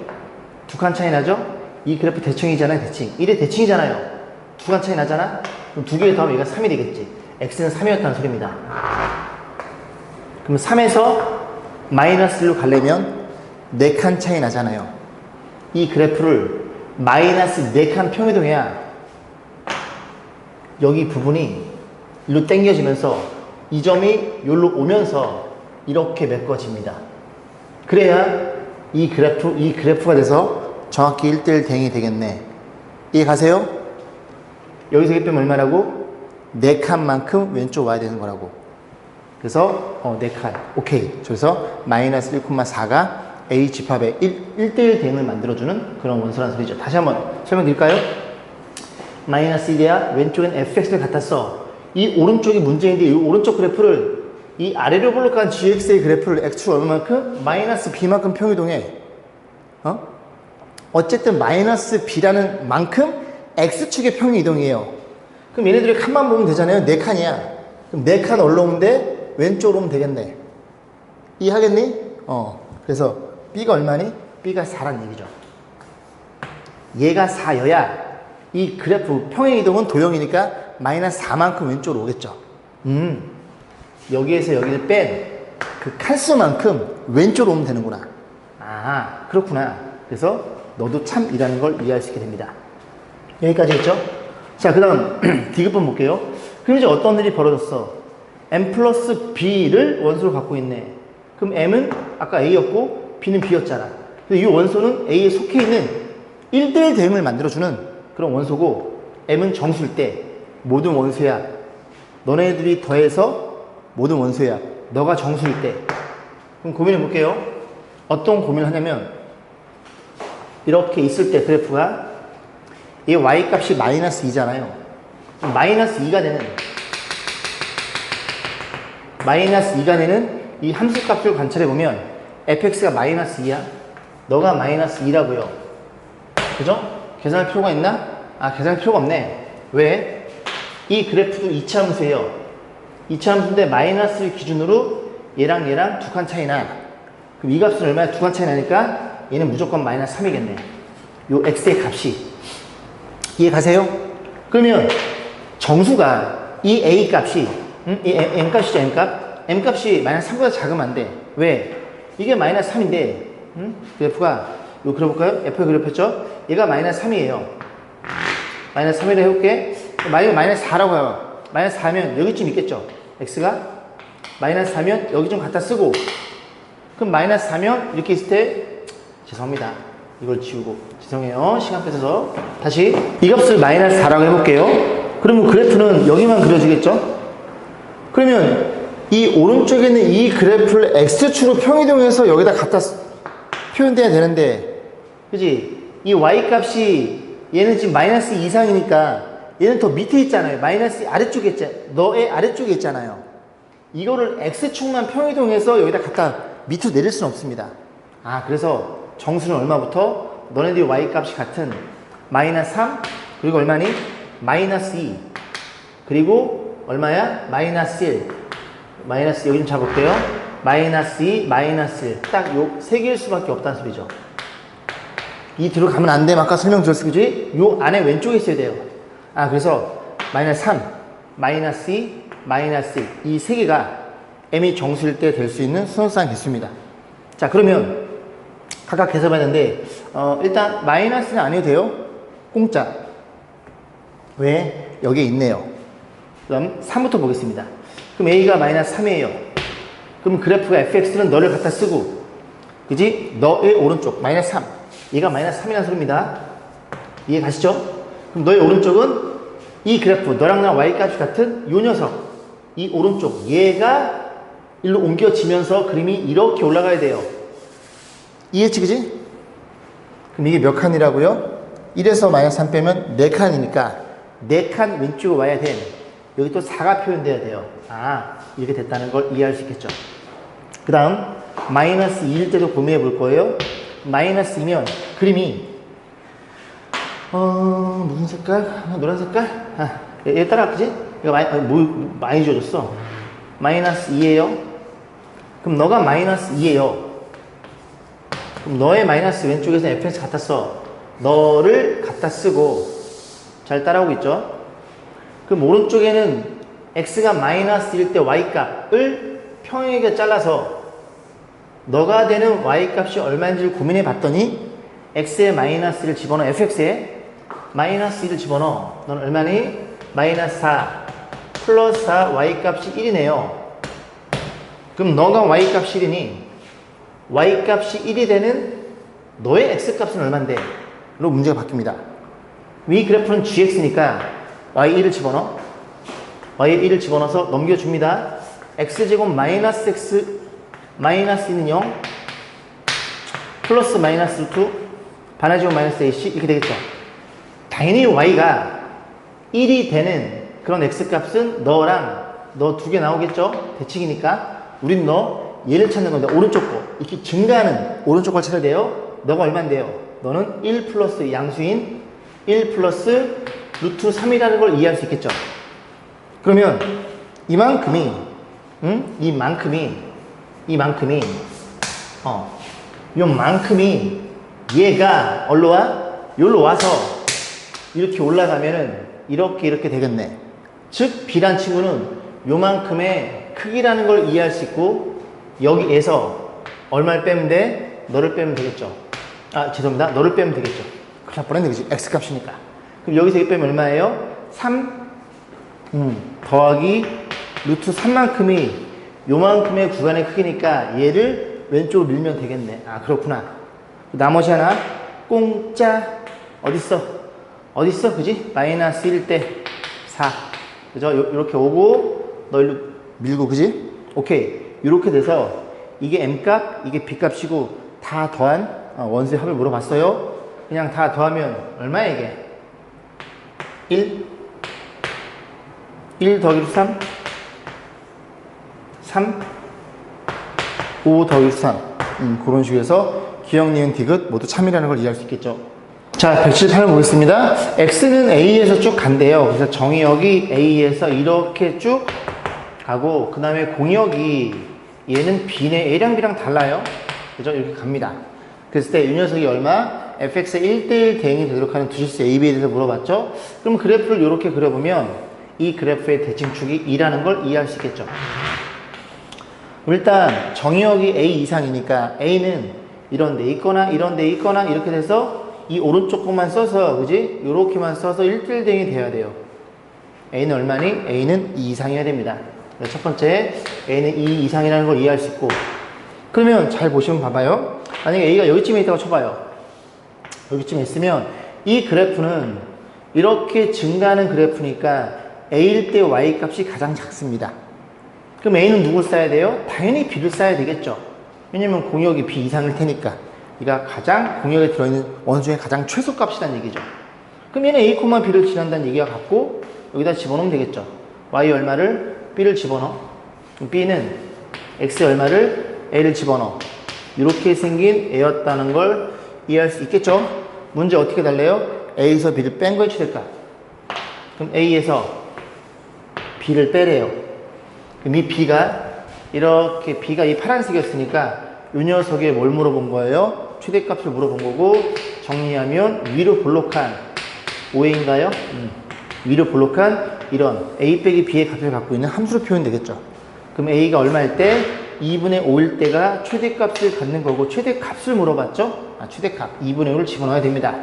두 칸 차이 나죠? 이 그래프 대칭이잖아요, 대칭. 1의 대칭이잖아요. 두 칸 차이 나잖아? 그럼 두 개 더하면 얘가 3이 되겠지. x는 3이었다는 소리입니다. 그럼 3에서 마이너스 1로 가려면 4칸 차이 나잖아요. 이 그래프를 마이너스 4칸 평이동해야 여기 부분이 일로 당겨지면서 이 점이 여기로 오면서 이렇게 메꿔집니다. 그래야 이 그래프가 돼서 정확히 1대1 대응이 되겠네. 이해 가세요? 여기서 이렇게 빼면 얼마라고? 4칸만큼 왼쪽 와야 되는 거라고. 그래서 4칸. 오케이. 그래서 마이너스 1,4가 A 집합의 1대1 대응을 만들어주는 그런 원소란 소리죠. 다시 한번 설명드릴까요? 마이너스 1이야. 왼쪽엔 fx를 갖다 써. 이 오른쪽이 문제인데 이 오른쪽 그래프를 이 아래로 볼록한 gx의 그래프를 x축 얼마만큼? 마이너스 b만큼 평이동해. 어쨌든 마이너스 b라는 만큼 x축의 평이동이에요. 그럼 얘네들이 칸만 보면 되잖아요. 4칸이야. 그럼 4칸 올라오면 돼? 왼쪽으로 오면 되겠네. 이해하겠니? 그래서 b가 얼마니? b가 4란 얘기죠. 얘가 4여야 이 그래프 평행 이동은 도형이니까 마이너스 4만큼 왼쪽으로 오겠죠. 여기에서 여기를 뺀 그 칸수만큼 왼쪽으로 오면 되는구나. 아, 그렇구나. 그래서 너도 참이라는 걸 이해할 수 있게 됩니다. 여기까지 했죠? 자, 그 다음 디귿번 볼게요. 그럼 이제 어떤 일이 벌어졌어? m 플러스 b를 원소로 갖고 있네. 그럼 m은 아까 a였고 b는 b였잖아. 근데 이 원소는 a에 속해 있는 1대1 대응을 만들어주는 그런 원소고, m은 정수일 때 모든 원소야. 너네들이 더해서 모든 원소야. 너가 정수일 때. 그럼 고민해 볼게요. 어떤 고민을 하냐면 이렇게 있을 때 그래프가 이 y값이 마이너스 2잖아요. 마이너스 2가 되는 이 함수값을 관찰해 보면 fx가 마이너스 2야. 너가 마이너스 2라고요. 그죠? 계산할 필요가 있나? 아, 계산할 필요가 없네. 왜? 이 그래프도 2차 함수예요. 2차 함수인데 마이너스를 기준으로 얘랑 두 칸 차이 나. 그럼 이 값은 얼마야? 2칸 차이 나니까 얘는 무조건 마이너스 3이겠네. 요 x의 값이. 이해 가세요? 그러면 정수가 이 a 값이 이 m 값이죠, m 값. m 값이 마이너스 3보다 작으면 안 돼. 왜? 이게 마이너스 3인데 그래프가 이거 그려볼까요? f를 그려봤죠? 얘가 마이너스 3이에요. 마이너스 3이라 해볼게. 마이너스 4라고 해요. 마이너스 4면 여기쯤 있겠죠? x가 마이너스 4면 여기 좀 갖다 쓰고, 그럼 마이너스 4면 이렇게 있을 때 죄송합니다. 이걸 지우고 죄송해요. 시간 뺏어서 다시 이 값을 마이너스 4라고 해볼게요. 그러면 그래프는 여기만 그려지겠죠? 그러면 이 오른쪽에 있는 이 그래프를 x축으로 평이동해서 여기다 갖다 표현돼야 되는데, 그지? 이 y값이 얘는 지금 마이너스 이상이니까 얘는 더 밑에 있잖아요. 마이너스 아래쪽에 있잖아요. 너의 아래쪽에 있잖아요. 이거를 x축만 평이동해서 여기다 갖다 밑으로 내릴 수는 없습니다. 아, 그래서 정수는 얼마부터? 너네들이 y값이 같은 마이너스 3, 그리고 얼마니? 마이너스 2, 그리고 얼마야? 마이너스 1. 마이너스 여기 좀 잡을게요. 마이너스 2, 마이너스 1. 딱 요 세 개일 수밖에 없다는 소리죠. 이 뒤로 가면 안 돼. 아까 설명드렸어, 그지? 요 안에 왼쪽에 있어야 돼요. 아, 그래서 마이너스 3, 마이너스 2, 마이너스 1. 이 세 개가 m이 정수일 때 될 수 있는 수능상 개수입니다. 자, 그러면 각각 계산해봤는데 일단 마이너스는 안 해도 돼요. 공짜. 왜? 여기에 있네요. 그럼 3부터 보겠습니다. 그럼 a가 마이너스 3이에요. 그럼 그래프가 fx는 너를 갖다 쓰고, 그지? 너의 오른쪽 마이너스 3. 얘가 마이너스 3이라는 소리입니다. 이해 가시죠? 그럼 너의 오른쪽은 이 그래프, 너랑 나랑 y값이 같은 요 녀석, 이 오른쪽, 얘가 일로 옮겨지면서 그림이 이렇게 올라가야 돼요. 이해했지, 그지? 그럼 이게 몇 칸이라고요? 1에서 마이너스 3 빼면 4칸이니까 4칸 왼쪽으로 와야 돼. 여기 또 4가 표현돼야 돼요. 아, 이렇게 됐다는 걸 이해할 수 있겠죠. 그 다음 마이너스 2일 때도 고민해 볼 거예요. 마이너스 2면 그림이 무슨 색깔? 노란 색깔? 얘 따라 그지? 이거 많이 줘줬어. 마이너스 2예요. 그럼 너가 마이너스 2예요. 그럼 너의 마이너스 왼쪽에서 fx 갖다 써. 너를 갖다 쓰고 잘 따라오고 있죠? 그럼 오른쪽에는 x가 마이너스 1일 때 y값을 평행하게 잘라서 너가 되는 y값이 얼마인지를 고민해 봤더니 x에 마이너스 1을 집어넣어. fx에 마이너스 1을 집어넣어. 넌 얼마니? 마이너스 4 플러스 4 y값이 1이네요. 그럼 너가 y값이 1이니 y값이 1이 되는 너의 x값은 얼만데? 로 문제가 바뀝니다. 위 그래프는 gx니까 y1을 집어넣어. y1을 집어넣어서 넘겨줍니다. x제곱 마이너스 x 마이너스 2는 0 플러스 마이너스 2 반화제곱 마이너스 ac 이렇게 되겠죠. 당연히 y가 1이 되는 그런 x값은 너랑 너 두 개 나오겠죠. 대칭이니까 우린 너 얘를 찾는 건데 오른쪽 거 이렇게 증가하는 오른쪽 걸 찾아야 돼요. 너가 얼만데요? 너는 1 플러스 양수인 1 플러스 루트 3이라는 걸 이해할 수 있겠죠. 그러면 이만큼이 요만큼이 얘가 얼로 와? 여기로 와서 이렇게 올라가면은 이렇게 되겠네. 즉 B란 친구는 요만큼의 크기라는 걸 이해할 수 있고 여기에서 얼마를 빼면 돼? 너를 빼면 되겠죠. 아 죄송합니다. 너를 빼면 되겠죠. 큰일 날 뻔했네 그치? X값이니까. 그럼 여기서 이거 빼면 얼마예요? 3 더하기 루트 3만큼이 요만큼의 구간의 크기니까 얘를 왼쪽으로 밀면 되겠네. 아 그렇구나. 나머지 하나 공짜 어딨어 그지? 마이너스 1 때 4 그죠? 이렇게 오고 너 일로 밀고 그지? 오케이. 이렇게 돼서 이게 M값 이게 B값이고 다 더한 원수의 합을 물어봤어요. 그냥 다 더하면 얼마야 이게? 1 더하기 3 5 더하기 3 그런 식으로 해서 기억, 니은, 디귿 모두 참이라는 걸 이해할 수 있겠죠. 자 178번 보겠습니다. x는 a에서 쭉 간대요. 그래서 정의역이 a에서 이렇게 쭉 가고 그 다음에 공역이 얘는 b네. a랑 b랑 달라요. 그죠? 이렇게 갑니다. 그랬을 때 이 녀석이 얼마? fx의 1대1 대응이 되도록 하는 두 실수 a, b에 대해서 물어봤죠. 그럼 그래프를 이렇게 그려보면 이 그래프의 대칭축이 2라는 걸 이해할 수 있겠죠. 일단 정의역이 a 이상이니까 a는 이런 데 있거나 이런 데 있거나 이렇게 돼서 이 오른쪽 것만 써서 그지? 요렇게만 써서 1대1 대응이 돼야 돼요. a는 얼마니? a는 2 이상이어야 됩니다. 첫 번째 a는 2 이상이라는 걸 이해할 수 있고 그러면 잘 보시면 봐봐요. 만약에 a가 여기쯤에 있다고 쳐봐요. 여기쯤에 있으면 이 그래프는 이렇게 증가하는 그래프니까 a일 때 y값이 가장 작습니다. 그럼 a는 누굴 써야 돼요? 당연히 b를 써야 되겠죠. 왜냐면 공역이 b 이상일 테니까 이가 가장 공역에 들어있는 원수 중에 가장 최소값이라는 얘기죠. 그럼 얘는 a, b를 지난다는 얘기가 같고 여기다 집어넣으면 되겠죠. y 얼마를? b를 집어넣어. 그럼 b는 x 얼마를? a를 집어넣어. 이렇게 생긴 애였다는 걸 이해할 수 있겠죠. 문제 어떻게 달래요? a에서 b를 뺀 거에 최대값. 그럼 a에서 b를 빼래요. 그럼 이 b가 이렇게 b가 이 파란색이었으니까 이 녀석에 뭘 물어본 거예요? 최대값을 물어본 거고 정리하면 위로 볼록한 5회인가요? 위로 볼록한 이런 a 빼기 b의 값을 갖고 있는 함수로 표현되겠죠. 그럼 a가 얼마일 때? 2분의 5일 때가 최대값을 갖는 거고 최대값을 물어봤죠? 최대값 2분의 5를 집어넣어야 됩니다.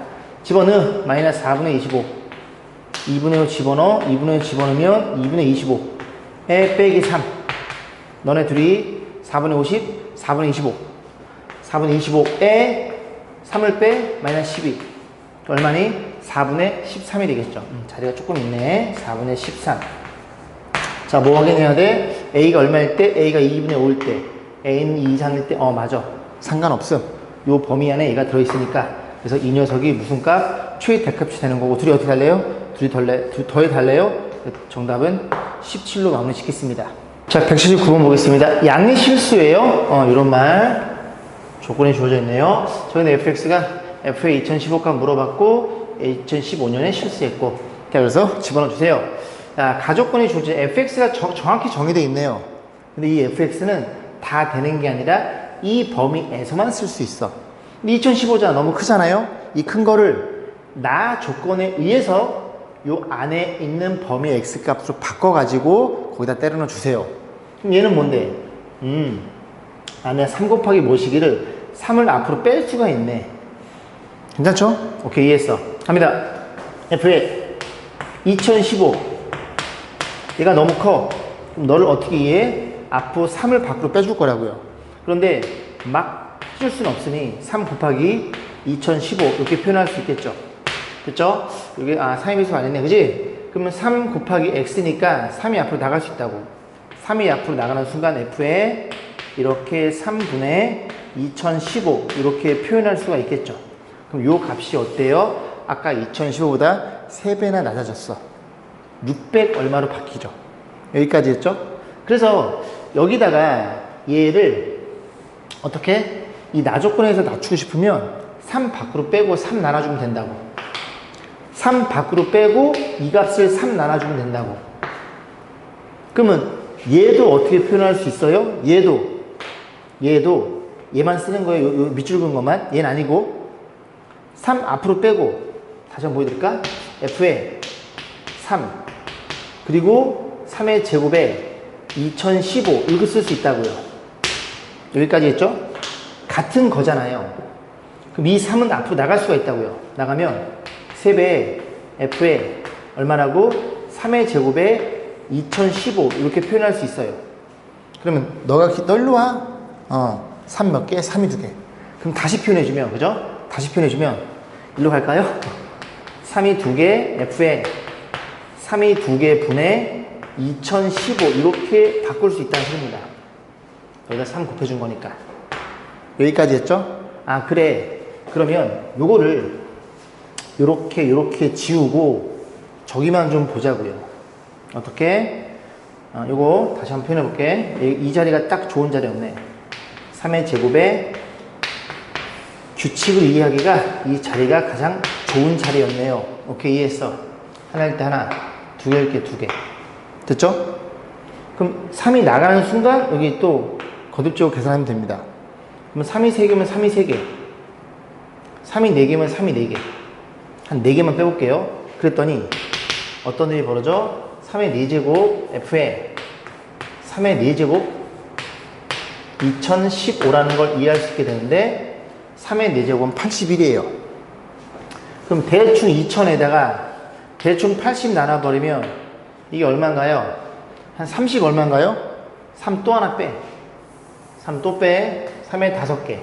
집어넣어 마이너스 4분의 25 2분의 5 집어넣어 2분의 5 집어넣으면 2분의 25에 빼기 3 너네 둘이 4분의 50 4분의 25 4분의 25에 3을 빼 마이너스 12 얼마니? 4분의 13이 되겠죠. 자리가 조금 있네. 4분의 13. 자, 뭐 확인해야 돼? A가 얼마일 때? A가 2분의 5일 때. A는 2 이상일 때? 맞아. 상관없음. 요 범위 안에 A가 들어있으니까. 그래서 이 녀석이 무슨 값? 최대값이 되는 거고, 둘이 어떻게 달래요? 더해 달래요? 정답은 17로 마무리 짓겠습니다. 자, 179번 보겠습니다. 양의 실수예요. 이런 말. 조건이 주어져 있네요. 저희는 fx가 f의 2015값 물어봤고, 2015년에 실수했고. 자, 그래서 집어넣어 주세요. 자, 가족권이 주어져 fx가 정확히 정의되어 있네요. 근데 이 fx는 다 되는 게 아니라 이 범위에서만 쓸 수 있어. 근데 2015잖아. 너무 크잖아요? 이 큰 거를 나 조건에 의해서 요 안에 있는 범위 x 값으로 바꿔가지고 거기다 때려 넣어 주세요. 그럼 얘는 뭔데? 안에 3 곱하기 모시기를 3을 앞으로 뺄 수가 있네. 괜찮죠? 오케이, 이해했어. 갑니다. f의 2015 얘가 너무 커. 그럼 너를 어떻게 이해해? 앞으로 3을 밖으로 빼줄 거라고요. 그런데 막 쓸 수는 없으니 3 곱하기 2015 이렇게 표현할 수 있겠죠. 그쵸? 여기 3의 비수가 아니네, 그지? 그러면 3 곱하기 x니까 3이 앞으로 나갈 수 있다고. 3이 앞으로 나가는 순간 f에 이렇게 3분의 2015 이렇게 표현할 수가 있겠죠. 그럼 요 값이 어때요? 아까 2015보다 3배나 낮아졌어. 600 얼마로 바뀌죠. 여기까지 했죠? 그래서 여기다가 얘를 어떻게? 이 나조건에서 낮추고 싶으면 3 밖으로 빼고 3 나눠주면 된다고. 3 밖으로 빼고 이 값을 3 나눠주면 된다고. 그러면 얘도 어떻게 표현할 수 있어요? 얘도 얘만 쓰는 거예요. 요 밑줄 그은 것만. 얘는 아니고 3 앞으로 빼고 다시 한번 보여드릴까? f에 3 그리고 3의 제곱에 2015 이렇게 쓸 수 있다고요. 여기까지 했죠? 같은 거잖아요. 그럼 이 3은 앞으로 나갈 수가 있다고요. 나가면 3배 f에 얼마라고? 3의 제곱에 2015 이렇게 표현할 수 있어요. 그러면 너 일로 와. 3 몇 개? 3이 2개. 그럼 다시 표현해주면, 그죠? 다시 표현해주면 일로 갈까요? 3이 2개 f에 3이 2개 분의 2015 이렇게 바꿀 수 있다는 소리입니다. 여기다 3 곱해준 거니까. 여기까지 했죠? 그래. 그러면 요거를 요렇게 지우고 저기만 좀 보자고요. 어떻게? 요거 다시 한번 표현해 볼게. 이 자리가 딱 좋은 자리였네. 3의 제곱에 규칙을 이해하기가 이 자리가 가장 좋은 자리였네요. 오케이, 이해했어. 하나일 때 하나, 2개일 때 2개. 됐죠? 그럼 3이 나가는 순간 여기 또 거듭적으로 계산하면 됩니다. 그럼 3이 3개면 3이 3개. 3이 4개면 3이 4개. 한 4개만 빼볼게요. 그랬더니 어떤 일이 벌어져? 3의 4제곱 f에 3의 4제곱 2015라는 걸 이해할 수 있게 되는데 3의 4제곱은 81이에요. 그럼 대충 2000에다가 대충 80 나눠버리면 이게 얼마인가요? 한 30 얼마인가요? 3 또 하나 빼. 3 또 빼. 3에 5개.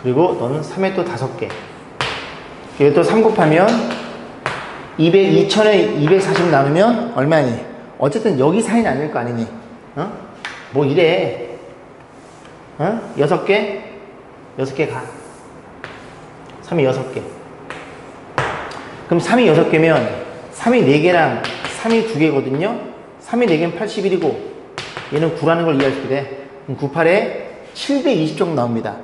그리고 너는 3에 또 5개. 여기 또 3 곱하면 2000에 240 나누면 얼마니? 어쨌든 여기 사이는 아닐 거 아니니? 뭐 이래. 6개? 6개 가. 3이 6개. 그럼 3이 6개면 3이 4개랑 3이 2개거든요? 3이 4개면 81이고 얘는 9라는 걸 이해할 수 있게 돼. 그럼 98에 720 정도 나옵니다.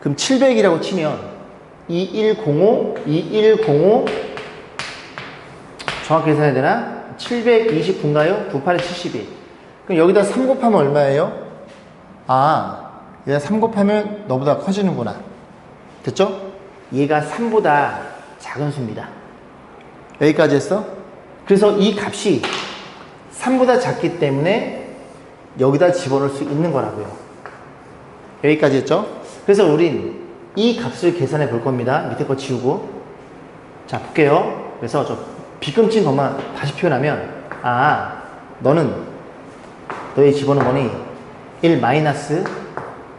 그럼 700이라고 치면 2105 2105 정확히 계산해야 되나? 729인가요? 98에 72. 그럼 여기다 3 곱하면 얼마예요? 얘가 3 곱하면 너보다 커지는구나. 됐죠? 얘가 3보다 작은 수입니다. 여기까지 했어? 그래서 이 값이 3보다 작기 때문에 여기다 집어넣을 수 있는 거라고요. 여기까지 했죠? 그래서 우린 이 값을 계산해 볼 겁니다. 밑에 거 지우고. 자, 볼게요. 그래서 저 비끔찍은 것만 다시 표현하면 너는 너의 집어넣은 거니 1 마이너스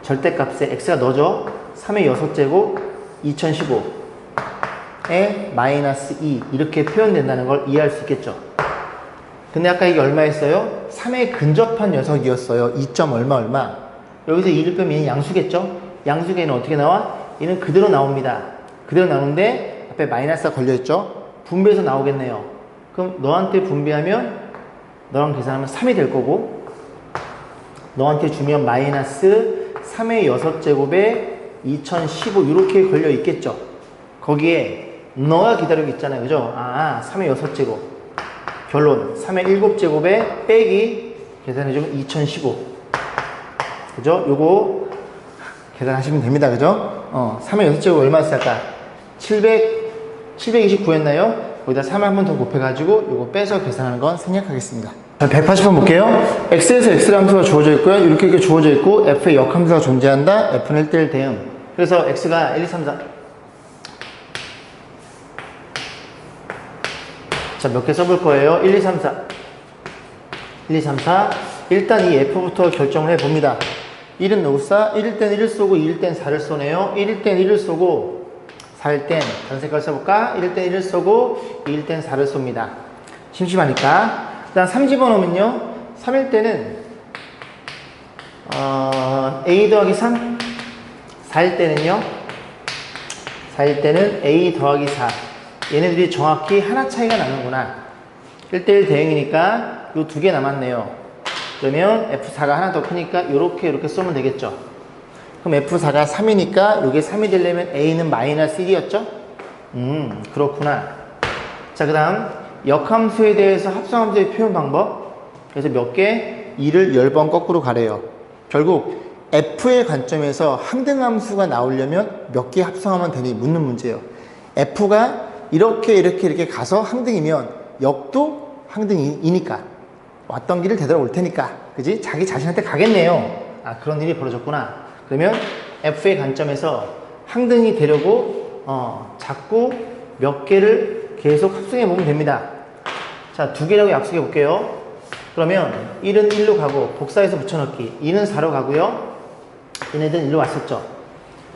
절대값에 x가 넣어줘. 3의 6제곱 2015 마이너스 2 이렇게 표현된다는 걸 이해할 수 있겠죠. 근데 아까 이게 얼마였어요? 3에 근접한 녀석이었어요. 2. 얼마. 여기서 2를 빼면 얘는 양수겠죠? 양수계는 어떻게 나와? 얘는 그대로 나옵니다. 그대로 나오는데 앞에 마이너스가 걸려있죠? 분배해서 나오겠네요. 그럼 너한테 분배하면 너랑 계산하면 3이 될 거고 너한테 주면 마이너스 3의 6제곱에 2015 이렇게 걸려 있겠죠. 거기에 너가 기다리고 있잖아요. 그죠? 3의 6제곱 결론 3의 7제곱에 빼기 계산해주면 2015 그죠? 요거 계산하시면 됩니다. 그죠? 3의 6제곱 얼마였어요? 아까 729였나요? 거기다 3을 한 번 더 곱해가지고 요거 빼서 계산하는 건 생략하겠습니다. 180번 볼게요. x에서 x의 함수가 주어져 있고요. 이렇게 주어져 있고 f의 역함수가 존재한다. f는 1대1 대응. 그래서 x가 1, 2, 3, 4. 자, 몇 개 써볼 거예요? 1, 2, 3, 4. 1, 2, 3, 4. 일단 이 f부터 결정을 해봅니다. 1은 누구싸? 1일 땐 1을 쏘고 2일 땐 4를 쏘네요. 1일 땐 1을 쏘고 4일 땐 다른 색깔 써볼까? 1일 땐 1을 쏘고 2일 땐 4를 쏩니다. 심심하니까. 그 다음 3 집어넣으면요. 3일 때는 a 더하기 3. 4일 때는요. 4일 때는 a 더하기 4. 얘네들이 정확히 하나 차이가 나는구나. 1대1 대응이니까 요 두 개 남았네요. 그러면 F4가 하나 더 크니까 이렇게 쏘면 되겠죠. 그럼 F4가 3이니까 이게 3이 되려면 A는 마이너스 1이었죠? 그렇구나. 자, 그 다음 역함수에 대해서 합성함수의 표현 방법. 그래서 몇 개? 2를 10번 거꾸로 가래요. 결국 F의 관점에서 항등함수가 나오려면 몇 개 합성하면 되니 묻는 문제예요. F가 이렇게 가서 항등이면 역도 항등이니까 왔던 길을 되돌아올 테니까 그지? 자기 자신한테 가겠네요. 그런 일이 벌어졌구나. 그러면 F의 관점에서 항등이 되려고 자꾸 몇 개를 계속 합성해 보면 됩니다. 자, 2개라고 약속해 볼게요. 그러면 1은 1로 가고 복사해서 붙여넣기 2는 4로 가고요. 얘네들은 1로 왔었죠.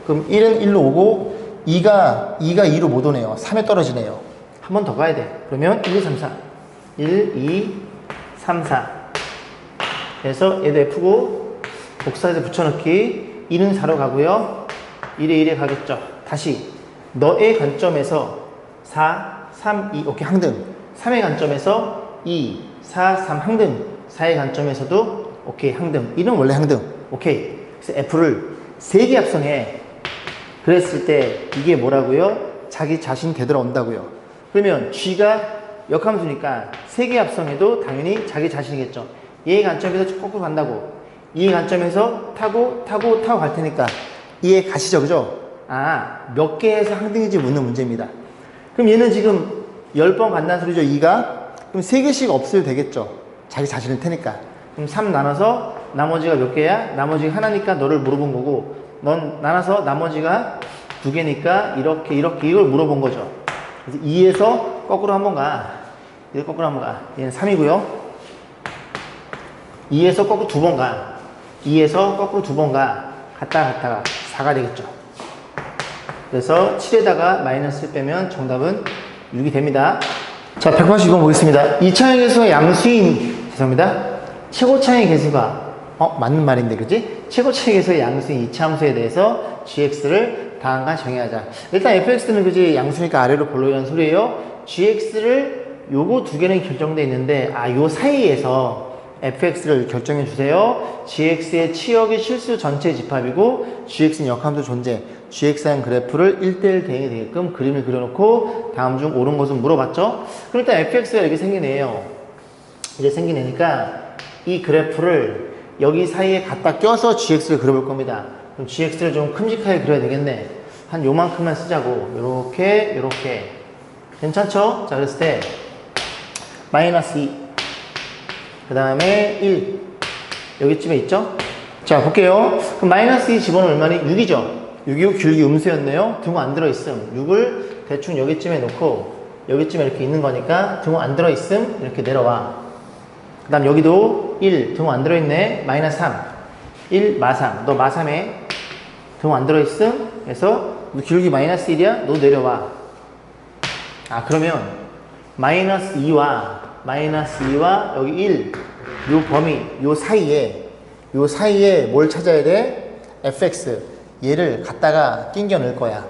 그럼 1은 1로 오고 2가 2로 못 오네요. 3에 떨어지네요. 한 번 더 가야 돼. 그러면 1, 2, 3, 4 1, 2, 3, 4 그래서 얘도 F고 복사해서 붙여넣기 2는 4로 가고요. 1에 1에 가겠죠. 다시 너의 관점에서 4, 3, 2 오케이 항등 3의 관점에서 2, 4, 3 항등 4의 관점에서도 오케이 항등 1은 원래 항등 오케이. 그래서 F를 3개 합성해. 그랬을 때 이게 뭐라고요? 자기 자신 되돌아온다고요. 그러면 G가 역함수니까 3개 합성해도 당연히 자기 자신이겠죠. 얘의 관점에서 거꾸로 간다고. 얘의 관점에서 타고 갈 테니까 이해 가시죠? 그죠? 몇 개에서 항등인지 묻는 문제입니다. 그럼 얘는 지금 10번 간다는 소리죠. 2가. 그럼 3개씩 없어도 되겠죠. 자기 자신일 테니까. 그럼 3 나눠서 나머지가 몇 개야? 나머지가 하나니까 너를 물어본 거고 넌 나눠서 나머지가 2개니까 이렇게 이걸 물어본 거죠. 그래서 2에서 거꾸로 한번 가. 얘 거꾸로 한번 가. 얘는 3이고요. 2에서 거꾸로 2번 가. 2에서 거꾸로 2번 가. 갔다가 4가 되겠죠. 그래서 7에다가 마이너스를 빼면 정답은 6이 됩니다. 자, 182번 보겠습니다. 2차의 개수가 양수인, 죄송합니다. 최고차의 개수가, 맞는 말인데, 그지? 최고차의 개수가 양수인 2차 함수에 대해서 gx를 다음과 정의하자. 일단 fx는 그지? 양수니까 아래로 볼록이라는 소리예요. gx를 요거 두 개는 결정되어 있는데, 요 사이에서 fx를 결정해 주세요. gx의 치역이 실수 전체 집합이고, gx는 역함수 존재. gx라는 그래프를 1대1 대응이 되게끔 그림을 그려놓고 다음 중 옳은 것은 물어봤죠. 그럼 일단 fx가 이렇게 생긴 애예요. 이렇게 생긴 애니까 이 그래프를 여기 사이에 갖다 껴서 gx를 그려볼 겁니다. 그럼 gx를 좀 큼직하게 그려야 되겠네. 한 요만큼만 쓰자고. 요렇게 괜찮죠? 자, 그랬을 때 마이너스 2 그 다음에 1 여기쯤에 있죠? 자, 볼게요. 그럼 마이너스 2 집어넣으면 얼마니? 6이죠? 6이고 길기 음수였네요. 등호 안 들어있음. 6을 대충 여기쯤에 놓고 여기쯤에 이렇게 있는 거니까 등호 안 들어있음. 이렇게 내려와. 그 다음 여기도 1 등호 안 들어있네. 마이너스 3 1 마3 너 마3에 등호 안 들어있음. 그래서 너 길기 마이너스 1이야. 너 내려와. 아, 그러면 마이너스 2와 여기 1, 요 범위, 요 사이에 뭘 찾아야 돼? fx. 얘를 갖다가 끼겨 넣을 거야.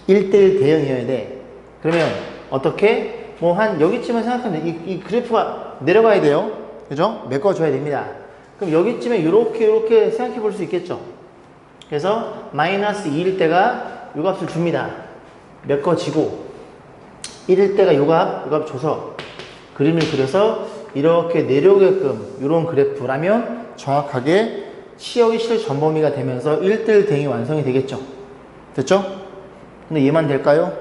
1대1 대응이어야 돼. 그러면 어떻게? 뭐 한 여기쯤에 생각하면 돼. 이 그래프가 내려가야 돼요. 그죠? 메꿔줘야 됩니다. 그럼 여기쯤에 이렇게 생각해 볼 수 있겠죠. 그래서 마이너스 2일 때가 요 값을 줍니다. 메꿔지고 1일 때가 요 값 줘서 그림을 그려서 이렇게 내려오게끔 이런 그래프라면 정확하게 치역이 실전범위가 되면서 1대1 대응이 완성이 되겠죠. 됐죠? 근데 얘만 될까요?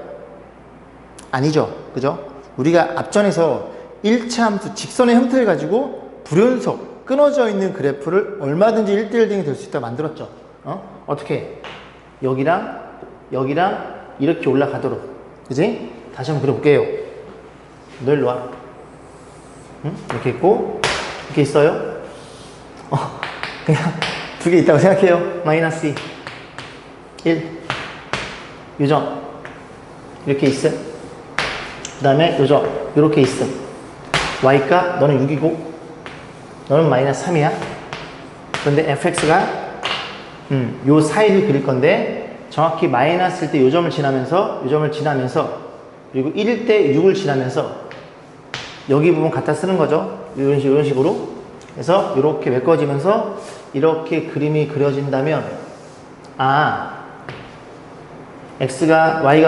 아니죠. 그죠? 우리가 앞전에서 1차 함수 직선의 형태를 가지고 불연속 끊어져 있는 그래프를 얼마든지 1대1 대응이 될 수 있다고 만들었죠. 어떻게? 여기랑 이렇게 올라가도록. 그지? 다시 한번 그려볼게요. 너 일로 와. 응? 이렇게 있고, 이렇게 있어요. 그냥 두 개 있다고 생각해요. 마이너스 2, 1, 요점. 이렇게 있음. 그 다음에 요점. 이렇게 있음. y값, 너는 6이고, 너는 마이너스 3이야. 그런데 fx가, 요 사이를 그릴 건데, 정확히 마이너스일 때 요점을 지나면서, 그리고 1일 때 6을 지나면서, 여기 부분 갖다 쓰는 거죠. 이런 식으로. 그래서 이렇게 메꿔지면서 이렇게 그림이 그려진다면, y가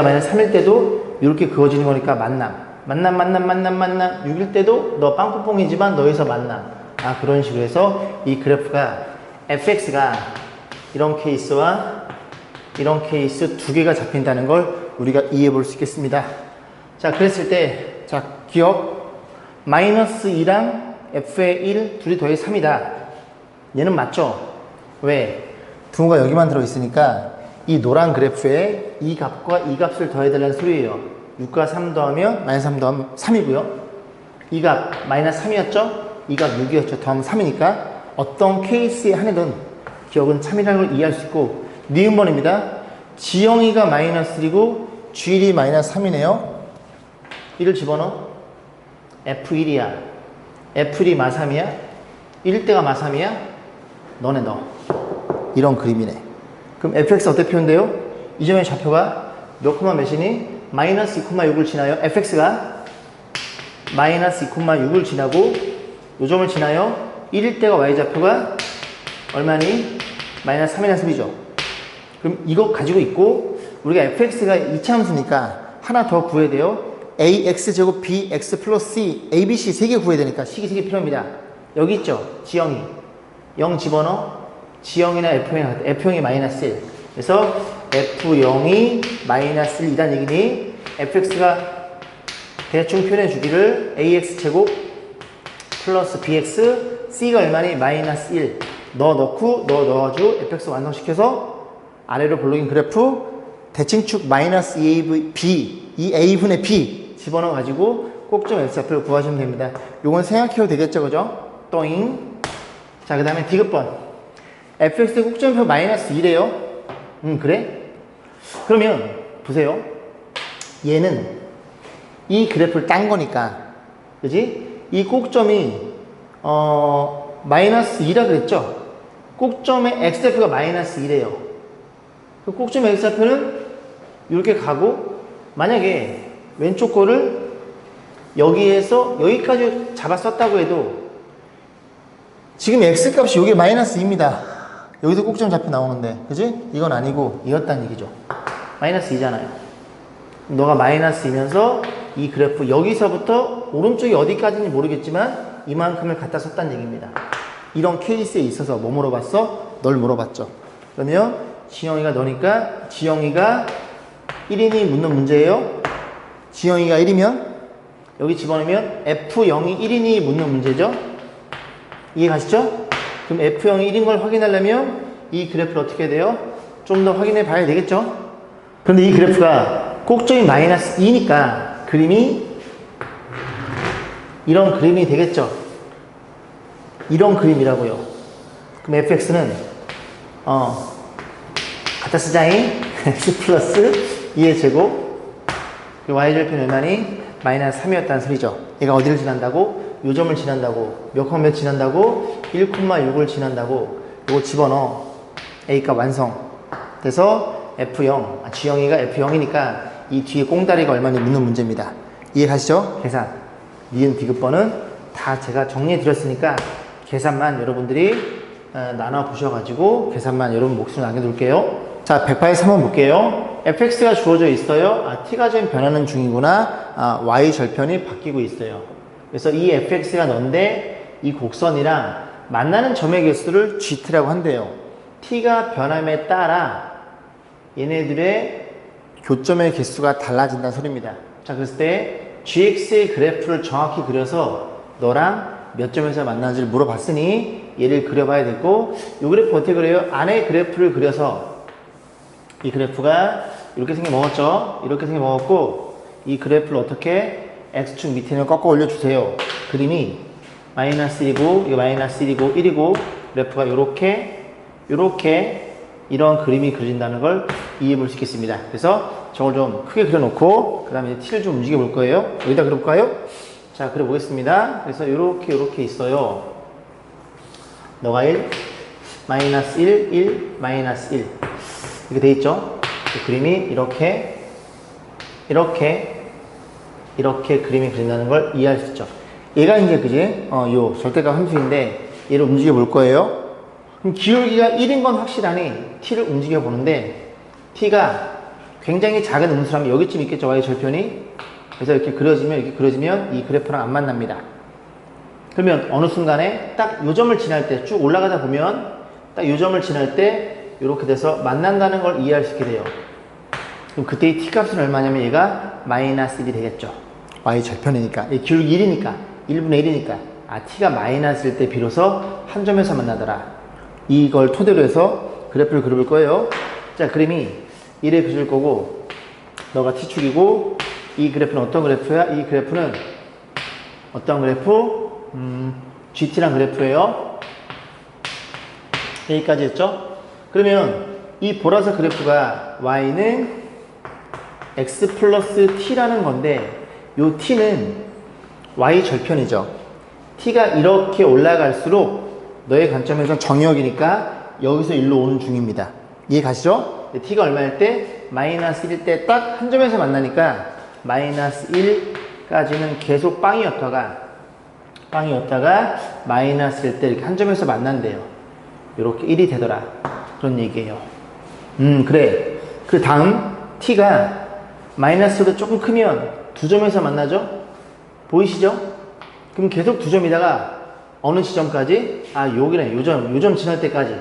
마이너스 3일 때도 이렇게 그어지는 거니까 만남. 6일 때도 너 빵꾸뽕이지만 너에서 만남. 그런 식으로 해서 이 그래프가 fx가 이런 케이스와 이런 케이스 두 개가 잡힌다는 걸 우리가 이해해 볼 수 있겠습니다. 자, 그랬을 때, 자, 기억. 마이너스 2랑 f의 1, 둘이 더해서 3이다. 얘는 맞죠? 왜? 부호가 여기만 들어있으니까 이 노란 그래프에 이 값과 이 값을 더해달라는 소리예요. 6과 3 더하면 마이너스 3 더하면 3이고요. 이 값 마이너스 3이었죠? 이 값 6이었죠? 더하면 3이니까 어떤 케이스에 한해든 기억은 참이라는 걸 이해할 수 있고, 니은번입니다. 지영이가 마이너스 1이고 G1이 마이너스 3이네요. 1을 집어넣어. F1이야. F1이 마3이야? 1일 때가 마3이야? 너네 너. 이런 그림이네. 그럼 fx 어떻게 표현돼요? 이 점의 좌표가 몇 콤마 몇이니? 마이너스 2,6을 지나요. fx가 마이너스 2,6을 지나고 요 점을 지나요. 1일 때가 y좌표가 얼마니? 마이너스 3이나 3이죠. 그럼 이거 가지고 있고, 우리가 fx가 2차 함수니까 하나 더 구해야 돼요. ax제곱 bx 플러스 c, abc 3개 구해야 되니까 식이 3개 필요합니다. 여기 있죠? 지형이 0 집어넣어. 지형이나 f형이 마이너스 1. 그래서 f0이 마이너스 1이란 얘기니 fx가 대충 표현해 주기를 ax제곱 플러스 bx, c가 얼마니? 마이너스 1. 넣어가지고 fx 완성시켜서 아래로 볼록인 그래프 대칭축 마이너스 2ab b, 이 a분의 b 집어넣어가지고 꼭좀 x좌표를 구하시면 됩니다. 요건 생각해도 되겠죠, 그죠? 또잉. 자, 그 다음에 디귿번. fx의 꼭점표 마이너스 2래요. 그래? 그러면 보세요. 얘는 이 그래프를 딴 거니까, 그지? 이 꼭점이 마이너스 2라 그랬죠? 꼭점의 x좌표가 마이너스 2래요. 그 꼭점의 x좌표는 이렇게 가고, 만약에 왼쪽 거를 여기에서 여기까지 잡아 썼다고 해도 지금 x값이 여기 마이너스 2입니다. 여기도 꼭점 좌표 나오는데, 그지? 이건 아니고 이었단 얘기죠. 마이너스 2잖아요. 너가 마이너스 2면서 이 그래프 여기서부터 오른쪽이 어디까지인지 모르겠지만 이만큼을 갖다 썼단 얘기입니다. 이런 케이스에 있어서 뭐 물어봤어? 널 물어봤죠. 그러면 지영이가 너니까 지영이가 1이니 묻는 문제예요. 지영이가 1이면 여기 집어넣으면 F0이 1이니 묻는 문제죠. 이해 가시죠? 그럼 F0이 1인 걸 확인하려면 이 그래프를 어떻게 해야 돼요? 좀 더 확인해 봐야 되겠죠? 그런데 이 그래프가 꼭점이 마이너스 2니까 그림이 이런 그림이 되겠죠? 이런 그림이라고요. 그럼 fx는 갖다 쓰자잉 x 플러스 2의 제곱 y절편 얼마니? 마이너스 3이었다는 소리죠. 얘가 어디를 지난다고? 요 점을 지난다고. 몇 몇 지난다고? 1,6을 지난다고. 요거 집어넣어. A값 완성. 그래서 F0, G형이가 F0이니까 이 뒤에 꽁다리가 얼마나 묻는 문제입니다. 이해 가시죠? 계산. 니은 디귿번은 다 제가 정리해 드렸으니까 계산만 여러분들이 나눠 보셔가지고 계산만 여러분 몫으로 남겨둘게요. 자, 183번 볼게요. fx가 주어져 있어요. t가 지금 변하는 중이구나. y 절편이 바뀌고 있어요. 그래서 이 fx가 너인데 이 곡선이랑 만나는 점의 개수를 gt라고 한대요. t가 변함에 따라 얘네들의 교점의 개수가 달라진다는 소리입니다. 자, 그랬을 때 gx의 그래프를 정확히 그려서 너랑 몇 점에서 만나는지를 물어봤으니 얘를 그려봐야 되고, 이 그래프 어떻게 그려요? 안에 그래프를 그려서 이 그래프가 이렇게 생겨먹었죠? 이렇게 생겨먹었고, 이 그래프를 어떻게 x축 밑에는 꺾어 올려주세요. 그림이 마이너스 1이고 이거 마이너스 1이고 1이고 그래프가 이렇게 이런 그림이 그려진다는 걸 이해해 볼 수 있겠습니다. 그래서 저걸 좀 크게 그려놓고 그 다음에 t를 좀 움직여 볼 거예요. 여기다 그려볼까요? 자, 그려보겠습니다. 그래서 이렇게 있어요. 너가 1, 마이너스 1, 1, 마이너스 1 이렇게 돼 있죠? 그 그림이 이렇게 그림이 그린다는 걸 이해할 수 있죠. 얘가 이제 그지? 요 절대값 함수인데 얘를 움직여 볼 거예요. 그럼 기울기가 1인 건 확실하니 t를 움직여 보는데 t가 굉장히 작은 음수라면 여기쯤 있겠죠, y 절편이. 그래서 이렇게 그려지면 이 그래프랑 안 만납니다. 그러면 어느 순간에 딱 요 점을 지날 때 쭉 올라가다 보면 딱 요 점을 지날 때 이렇게 돼서 만난다는 걸 이해할 수 있게 돼요. 그럼 그때 이 t값은 얼마냐면 얘가 마이너스 1이 되겠죠. y 절편이니까. 기울기 1이니까. 1분의 1이니까. t가 마이너스일 때 비로소 한 점에서 만나더라. 이걸 토대로 해서 그래프를 그려볼 거예요. 자, 그림이 이래 그릴 거고, 너가 t축이고, 이 그래프는 어떤 그래프야? 이 그래프는 어떤 그래프? GT란 그래프예요. 여기까지 했죠? 그러면 이 보라색 그래프가 y는 x 플러스 t라는 건데, 요 t는 y 절편이죠. t가 이렇게 올라갈수록 너의 관점에서 정역이니까 여기서 일로 오는 중입니다. 이해 가시죠? t가 얼마일 때? 마이너스 1일 때 딱 한 점에서 만나니까 마이너스 1까지는 계속 빵이었다가 마이너스일 때 이렇게 한 점에서 만난대요. 이렇게 1이 되더라. 그런 얘기예요. 그래. 그 다음 t가 마이너스보다 조금 크면 두 점에서 만나죠? 보이시죠? 그럼 계속 두 점이다가 어느 지점까지? 여기네. 요 점 지날 때까지.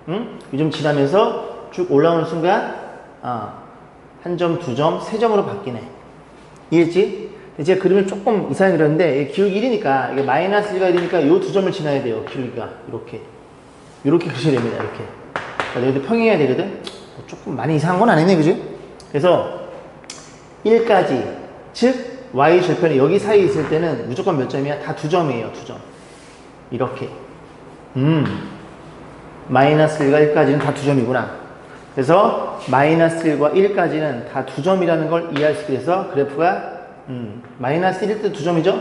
요 점 지나면서 쭉 올라오는 순간 한 점, 두 점, 세 점으로 바뀌네. 이해했지? 제가 그림을 조금 이상하게 그렸는데 기울기 1이니까 이게 마이너스 1가 1이니까 요 두 점을 지나야 돼요. 기울기가 이렇게 그려야 됩니다. 이렇게. 그러니까 여기도 평행해야 되거든. 조금 많이 이상한 건 아니네, 그지? 그래서 1까지, 즉 y 절편이 여기 사이에 있을 때는 무조건 몇 점이야? 다 두 점이에요. 두 점. 이렇게. 마이너스 1과 1까지는 다 두 점이구나. 그래서 마이너스 1과 1까지는 다 두 점이라는 걸 이해할 수 있게 돼서 그래프가 마이너스 1일 때 두 점이죠?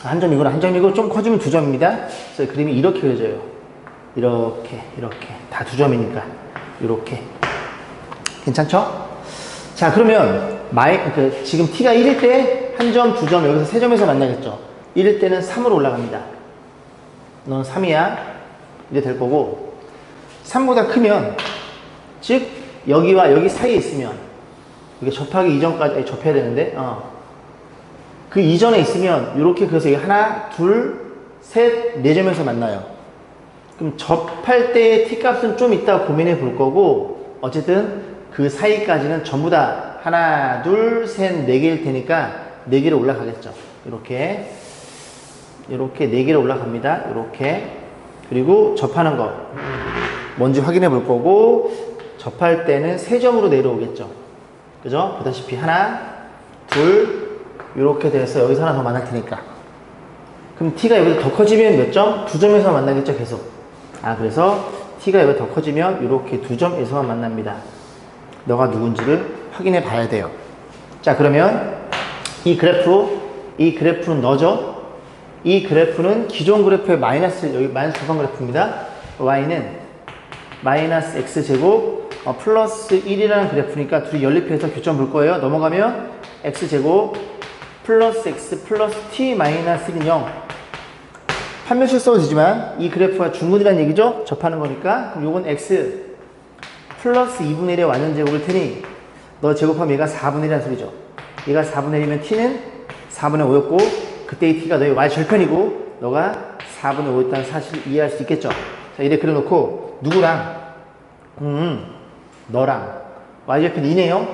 한 점이구나. 한 점이고 좀 커지면 두 점입니다. 그래서 그림이 이렇게 그려져요. 이렇게 다 두 점이니까 이렇게. 괜찮죠? 자, 그러면 지금 t가 1일 때 한 점, 두 점, 여기서 세 점에서 만나겠죠? 1일 때는 3으로 올라갑니다. 넌 3이야. 이래 될 거고, 3보다 크면, 즉 여기와 여기 사이에 있으면, 이게 접하기 이전까지 접해야 되는데, 그 이전에 있으면 이렇게, 그래서 이게 하나, 둘, 셋, 네 점에서 만나요. 그럼 접할 때의 t값은 좀 이따 고민해 볼 거고, 어쨌든 그 사이까지는 전부 다 하나, 둘, 셋, 네 개일 테니까 네 개로 올라가겠죠. 이렇게 네 개로 올라갑니다. 이렇게. 그리고 접하는 거 뭔지 확인해 볼 거고, 접할 때는 세 점으로 내려오겠죠. 그죠? 보다시피 하나, 둘, 이렇게 돼서 여기서 하나 더 만날 테니까. 그럼 t가 여기서 더 커지면 몇 점? 두 점에서 만나겠죠, 계속. 그래서 t가 여기 더 커지면 이렇게 두 점에서만 만납니다. 너가 누군지를 확인해 봐야 돼요. 자, 그러면 이 그래프는 너죠? 이 그래프는 기존 그래프의 마이너스, 여기 마이너스 곱한 그래프입니다. y는 마이너스 x제곱 플러스 1이라는 그래프니까 둘이 연립해서 교점 볼 거예요. 넘어가면 x제곱 플러스 x 플러스 t 마이너스 1은 0. 판별식 써도 되지만 이 그래프가 중근이라는 얘기죠? 접하는 거니까. 그럼 요건 x 플러스 2분의 1의 완전제곱일 테니 너 제곱하면 얘가 4분의 1이라는 소리죠. 얘가 4분의 1이면 t는 4분의 5였고 그때의 t가 너의 y 절편이고 너가 4분의 5였다는 사실을 이해할 수 있겠죠. 자, 이래 그려놓고 누구랑? 너랑 y절편 2네요.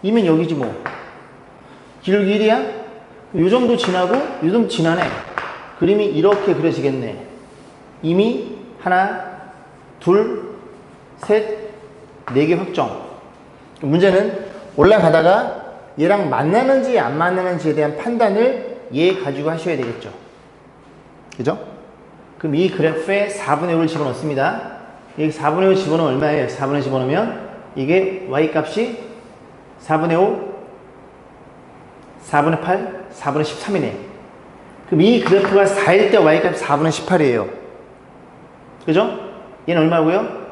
2면 여기지 뭐. 기울기 1이야? 요 정도 지나고 요 정도 지나네. 그림이 이렇게 그려지겠네. 이미 하나, 둘, 셋, 4개 확정. 문제는 올라가다가 얘랑 만나는지 안 만나는지에 대한 판단을 얘 가지고 하셔야 되겠죠. 그죠? 그럼 이 그래프에 4분의 5를 집어넣습니다. 여기 4분의 5 집어넣으면 얼마예요? 4분의 5 집어넣으면 이게 y 값이 4분의 5, 4분의 8, 4분의 13이네. 그럼 이 그래프가 4일 때 y 값이 4분의 18이에요. 그죠? 얘는 얼마고요?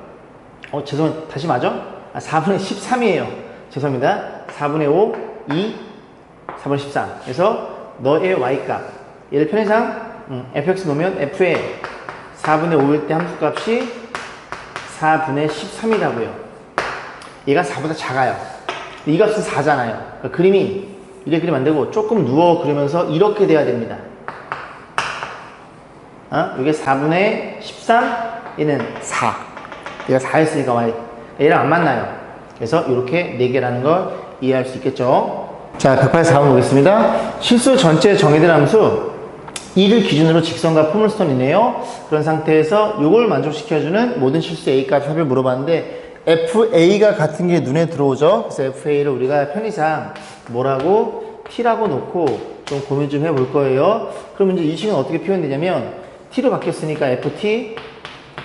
죄송합니다. 다시 맞아? 4분의 13이에요. 죄송합니다. 4분의 5, 2, 4분의 13. 그래서 너의 y값. 얘를 편의상 fx 놓으면 f의 4분의 5일 때 함수값이 4분의 13이라고요. 얘가 4보다 작아요. 이 값은 4잖아요. 그러니까 그림이 이렇게 그리면 안 되고 조금 누워 그리면서 이렇게 돼야 됩니다. 이게 4분의 13, 얘는 4. 얘가 4였으니까 y. 얘랑 안 만나요. 그래서 이렇게 4개라는 걸 이해할 수 있겠죠. 자, 184번 보겠습니다. 실수 전체 정의된 함수 2를 기준으로 직선과 포물선이네요. 그런 상태에서 이걸 만족시켜주는 모든 실수 A값 합을 물어봤는데 FA가 같은 게 눈에 들어오죠. 그래서 FA를 우리가 편의상 뭐라고? T라고 놓고 좀 고민 좀 해볼 거예요. 그러면 이제 이 식은 어떻게 표현되냐면 T로 바뀌었으니까 FT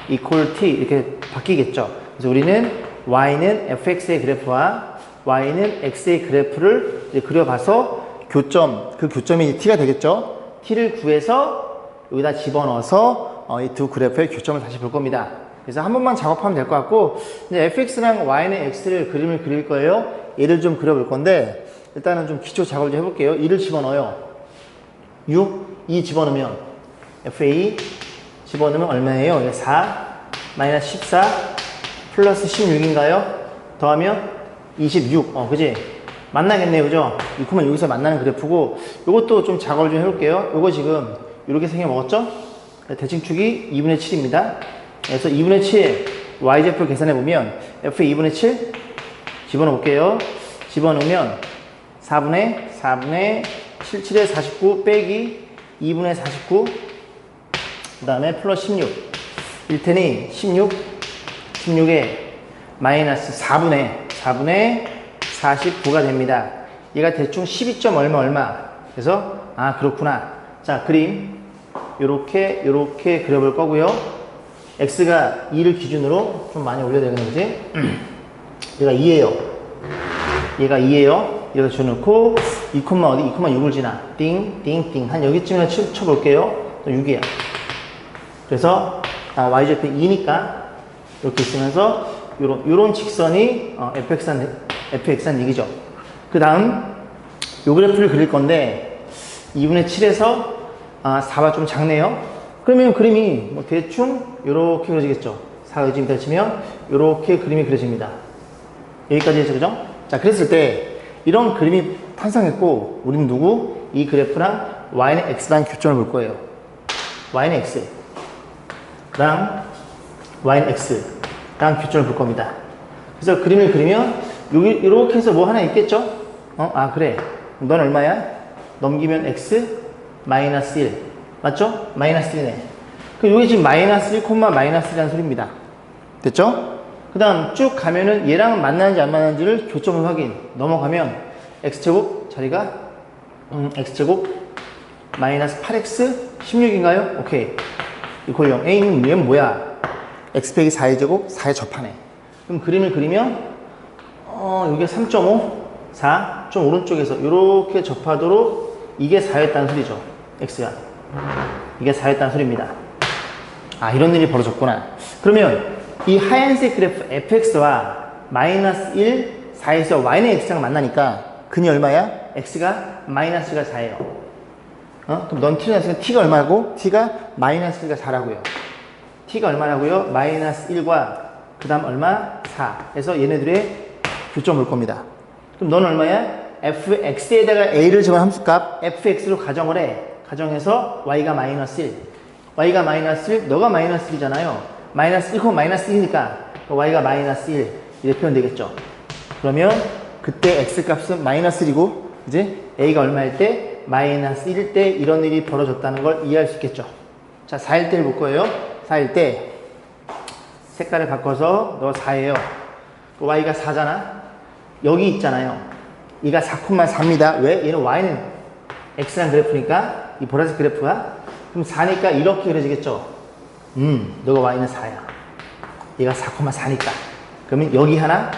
equal T 이렇게 바뀌겠죠. 그래서 우리는 Y는 fx의 그래프와 Y는 x의 그래프를 이제 그려봐서 교점, 그 교점이 T가 되겠죠. T를 구해서 여기다 집어넣어서 이 두 그래프의 교점을 다시 볼 겁니다. 그래서 한 번만 작업하면 될 것 같고 이제 fx랑 y는 x를 그림을 그릴 거예요. 얘를 좀 그려볼 건데 일단은 좀 기초 작업을 좀 해볼게요. 2를 집어넣어요. 6, 2 집어넣으면 fa 집어넣으면 얼마예요? 4 마이너스 14 플러스 16인가요? 더하면 26. 그지? 만나겠네요. 그죠? 이 코만 여기서 만나는 그래프고 요것도 좀 작업을 좀 해볼게요. 요거 지금 이렇게 생겨 먹었죠? 대칭축이 2분의 7입니다. 그래서 2분의 7 y좌표 계산해보면 f의 2분의 7 집어넣어 볼게요. 집어넣으면 4분의 7에 49 빼기 2분의 49 그 다음에 플러스 16 일테니 16에 마이너스 4분의 49가 됩니다. 얘가 대충 12점 얼마 그래서 그렇구나. 자, 그림 요렇게 그려볼 거고요. x가 2를 기준으로 좀 많이 올려야 되겠네, 그지? 얘가 2예요. 여기다 줘놓고 2,6을 지나 띵띵띵 한 여기쯤이나 쳐볼게요. 6이야. 그래서 y좌표 2니까 이렇게 있으면서 요런 직선이 fx란 얘기죠. 그 다음 요 그래프를 그릴 건데 2분의 7에서 4가 좀 작네요. 그러면 그림이 뭐 대충 요렇게 그려지겠죠. 4가 지금 펼치면 요렇게 그림이 그려집니다. 여기까지 해서 그죠? 자, 그랬을 때 이런 그림이 탄생했고 우리는 누구? 이 그래프랑 y는 x라는 교점을 볼 거예요. y는 x 랑 y는 x랑 교점을 볼 겁니다. 그래서 그림을 그리면 여기 이렇게 해서 뭐 하나 있겠죠? 그래. 넌 얼마야? 넘기면 x 마이너스 1 맞죠? 마이너스 1이네. 그럼 여기 지금 마이너스 1, 마이너스 1이라는 소리입니다. 됐죠? 그 다음 쭉 가면은 얘랑 만나는지 안 만나는지를 교점을 확인. 넘어가면 x제곱 자리가 x제곱 마이너스 8x 16인가요? 오케이. 이퀄 0. 얘는 뭐야? x 빼기 4의 제곱 4에 접하네. 그럼 그림을 그리면 여기가 3.5 4. 좀 오른쪽에서 이렇게 접하도록 이게 4였다는 소리죠. x가. 이게 4였다는 소리입니다. 아, 이런 일이 벌어졌구나. 그러면 이 하얀색 그래프 fx와 마이너스 1, 4에서 y는 x랑 만나니까 근이 얼마야? x가 마이너스 1가 4예요. 그럼 넌 t는 했으면 t가 얼마고? t가 마이너스 1가 4라고요. t가 얼마라고요? 마이너스 1과 그 다음 얼마? 4. 그래서 얘네들의 교점을 볼 겁니다. 그럼 넌 얼마야? fx에다가 a를 집어넣은 함수값 fx로 가정을 해. 가정해서 y가 마이너스 1. y가 마이너스 1, 너가 마이너스 1이잖아요. 마이너스 1, 마이너스 1이니까 y가 마이너스 1 이렇게 표현되겠죠. 그러면 그때 x값은 마이너스 1이고 이제 a가 얼마일 때? 마이너스 1일 때 이런 일이 벌어졌다는 걸 이해할 수 있겠죠. 자, 4일 때를 볼 거예요. 4일 때 색깔을 바꿔서 너 4예요. y가 4잖아. 여기 있잖아요. 얘가 4,4입니다. 왜? 얘는 y는 x란 그래프니까 이 보라색 그래프가 그럼 4니까 이렇게 그려지겠죠. 너가 y는 4야. 얘가 4,4니까. 그러면 여기 하나,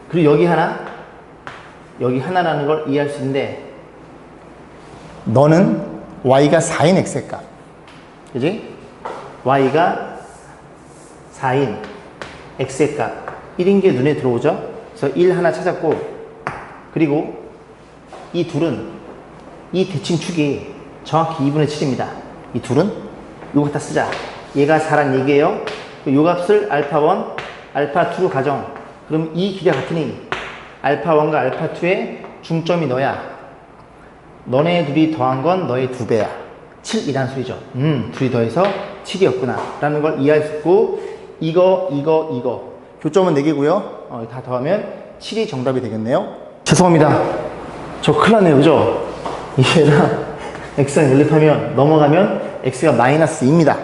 그리고 여기 하나, 여기 하나라는 걸 이해할 수 있는데 너는 y가 4인 x의 값. 그지? y가 4인 x의 값 1인 게 눈에 들어오죠? 그래서 1 하나 찾았고 그리고 이 둘은 이 대칭축이 정확히 2분의 7입니다. 이 둘은 이거 갖다 쓰자. 얘가 4란 얘기예요. 요 값을 알파1, 알파2로 가정. 그럼 이 길이가 같으니 알파1과 알파2의 중점이 너야. 너네 둘이 더한 건 너의 2배야. 7이란 소리죠. 둘이 더해서 7이었구나. 라는 걸 이해할 수 있고, 이거. 교점은 4개고요. 다 더하면 7이 정답이 되겠네요. 죄송합니다. 저 큰일 났네요. 그죠? 얘랑 x랑 연립하면, 넘어가면 x가 마이너스 2입니다.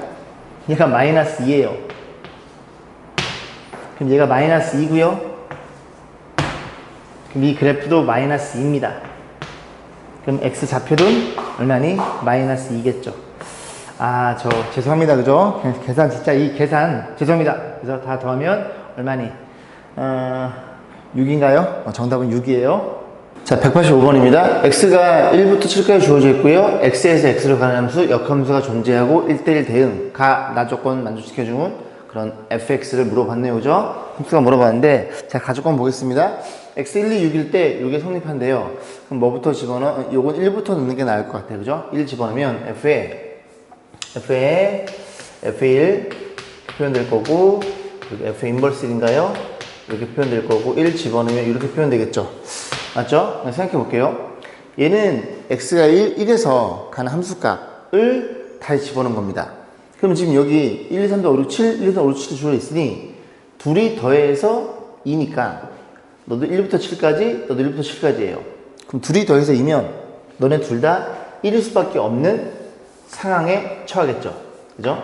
얘가 마이너스 2예요. 그럼 얘가 마이너스 2고요. 그럼 이 그래프도 마이너스 2입니다. 그럼 x 좌표는 얼마니? 마이너스 2겠죠. 아, 저 죄송합니다. 그죠? 계산 진짜 이 계산 죄송합니다. 그래서 다 더하면 얼마니? 6인가요? 정답은 6이에요. 자, 185번입니다. x가 1부터 7까지 주어져 있고요. x에서 x로 가는 함수, 역함수가 존재하고 1대1 대응, 나 조건 만족시켜주는 그런 fx를 물어봤네요. 그죠? 함수가 물어봤는데, 자, 가조건 보겠습니다. x 1, 2, 6일 때 이게 성립한대요. 그럼 뭐부터 집어넣어? 요건 1부터 넣는 게 나을 것 같아요. 그죠? 1 집어넣으면 f에 f1 표현될 거고, 여기 f 인버스 1인가요? 이렇게 표현될 거고, 1 집어넣으면 이렇게 표현되겠죠. 맞죠? 생각해 볼게요. 얘는 x가 1에서 가는 함수값을 다시 집어넣은 겁니다. 그럼 지금 여기 1, 2, 3, 4, 5, 6, 7, 1, 2, 3, 5, 6, 7이 주어 있으니 둘이 더해서 2니까 너도 1부터 7까지, 너도 1부터 7까지예요. 그럼 둘이 더해서 2면 너네 둘 다 1일 수밖에 없는 상황에 처하겠죠. 그죠?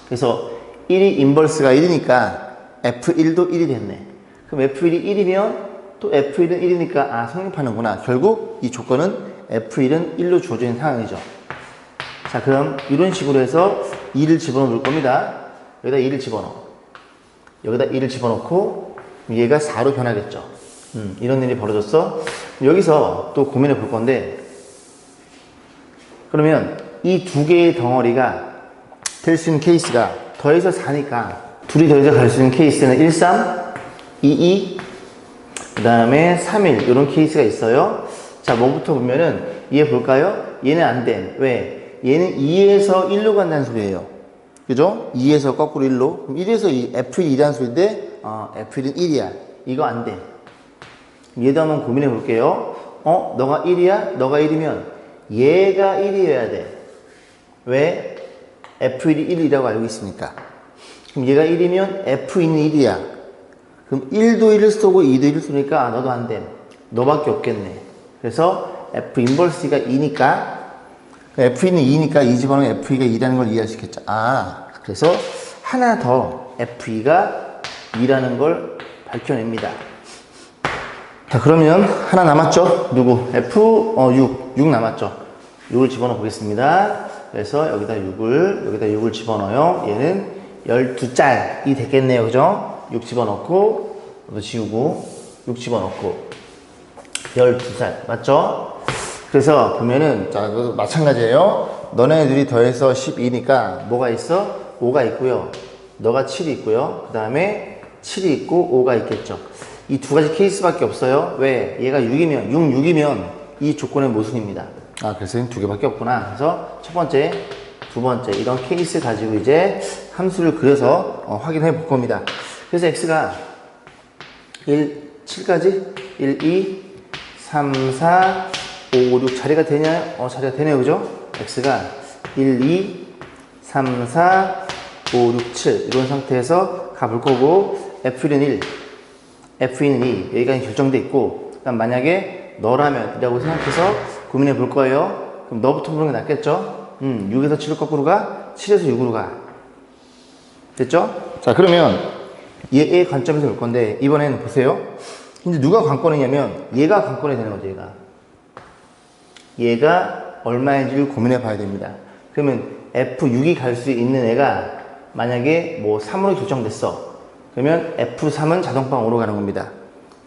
그래서 1이 인버스가 1이니까 F1도 1이 됐네. 그럼 F1이 1이면 또 F1은 1이니까 성립하는구나. 결국 이 조건은 F1은 1로 주어져 있는 상황이죠. 자, 그럼 이런 식으로 해서 2를 집어넣어 놓을 겁니다. 여기다 2를 집어넣어. 여기다 2를 집어넣고 얘가 4로 변하겠죠. 이런 일이 벌어졌어. 여기서 또 고민해 볼 건데, 그러면 이 두 개의 덩어리가 될 수 있는 케이스가 더해서 4니까 둘이 더해서 갈 수 있는 케이스는 1, 3, 2, 2, 그 다음에 3, 1 이런 케이스가 있어요. 자, 뭐부터 보면은 이해 볼까요? 얘는 안 됨. 왜? 얘는 2에서 1로 간다는 소리예요. 그죠? 2에서 거꾸로 1로. 그럼 1에서 2, F1이 2라는 소리인데 F1은 1이야. 이거 안 돼. 얘도 한번 고민해 볼게요. 너가 1이야? 너가 1이면 얘가 1이어야 돼. 왜? F1이 1이라고 알고 있으니까. 그럼 얘가 1이면 F2는 1이야. 그럼 1도 1을 쏘고 2도 1을 쏘니까 너도 안 돼. 너밖에 없겠네. 그래서 F 인버스가 2니까 F2는 2니까 이 집어넣으면 F2가 2라는 걸 이해할 수 있겠죠. 그래서 하나 더 F2가 2라는 걸 밝혀냅니다. 자, 그러면 하나 남았죠? 누구? F6 남았죠? 6을 집어넣어 보겠습니다. 그래서 여기다 6을 집어넣어요. 얘는 12짤이 됐겠네요. 그죠? 6 집어넣고, 너도 지우고, 6 집어넣고 12살 맞죠? 그래서 보면은 자 마찬가지예요. 너네들이 더해서 12니까 뭐가 있어? 5가 있고요. 너가 7이 있고요. 그 다음에 7이 있고 5가 있겠죠. 이 두 가지 케이스밖에 없어요. 왜? 얘가 6이면 6이면 이 조건의 모순입니다. 아 그래서 두 개밖에 없구나. 그래서 첫 번째, 두 번째 이런 케이스 가지고 이제 함수를 그려서 확인해 볼 겁니다. 그래서 x가 1, 7까지 1, 2, 3, 4, 5, 6 자리가 되냐요? 자리가 되네요. 그죠? x가 1, 2, 3, 4, 5, 6, 7 이런 상태에서 가볼 거고 f1은 1, f2는 2 여기가 결정돼 있고 그다음 만약에 너라면 이라고 생각해서 고민해 볼 거예요. 그럼 너부터 보는 게 낫겠죠? 6에서 7을 거꾸로 가, 7에서 6으로 가. 됐죠? 자 그러면 얘의 관점에서 볼 건데 이번에는 보세요. 근데 누가 관건이냐면 얘가 관건이 되는 거죠. 얘가 얼마인지를 고민해 봐야 됩니다. 그러면 F6이 갈 수 있는 애가 만약에 뭐 3으로 결정됐어. 그러면 F3은 자동방 5로 가는 겁니다.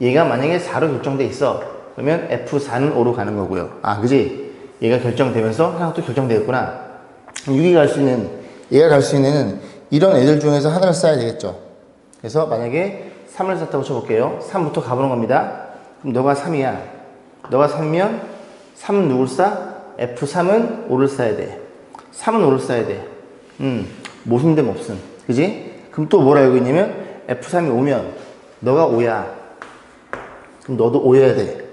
얘가 만약에 4로 결정돼 있어. 그러면 F4는 5로 가는 거고요. 아 그지? 얘가 결정되면서 하나 또 결정되었구나. 6이 갈 수 있는, 얘가 갈 수 있는 이런 애들 중에서 하나를 써야 되겠죠. 그래서 만약에 3을 썼다고 쳐볼게요. 3부터 가보는 겁니다. 그럼 너가 3이야. 너가 3이면 3은 누굴 쏴? F3은 5를 써야 돼. 3은 5를 써야 돼. 모순됨 없음. 그지? 그럼 또 뭘 알고 있냐면 F3이 5면 너가 5야. 그럼 너도 5여야 돼.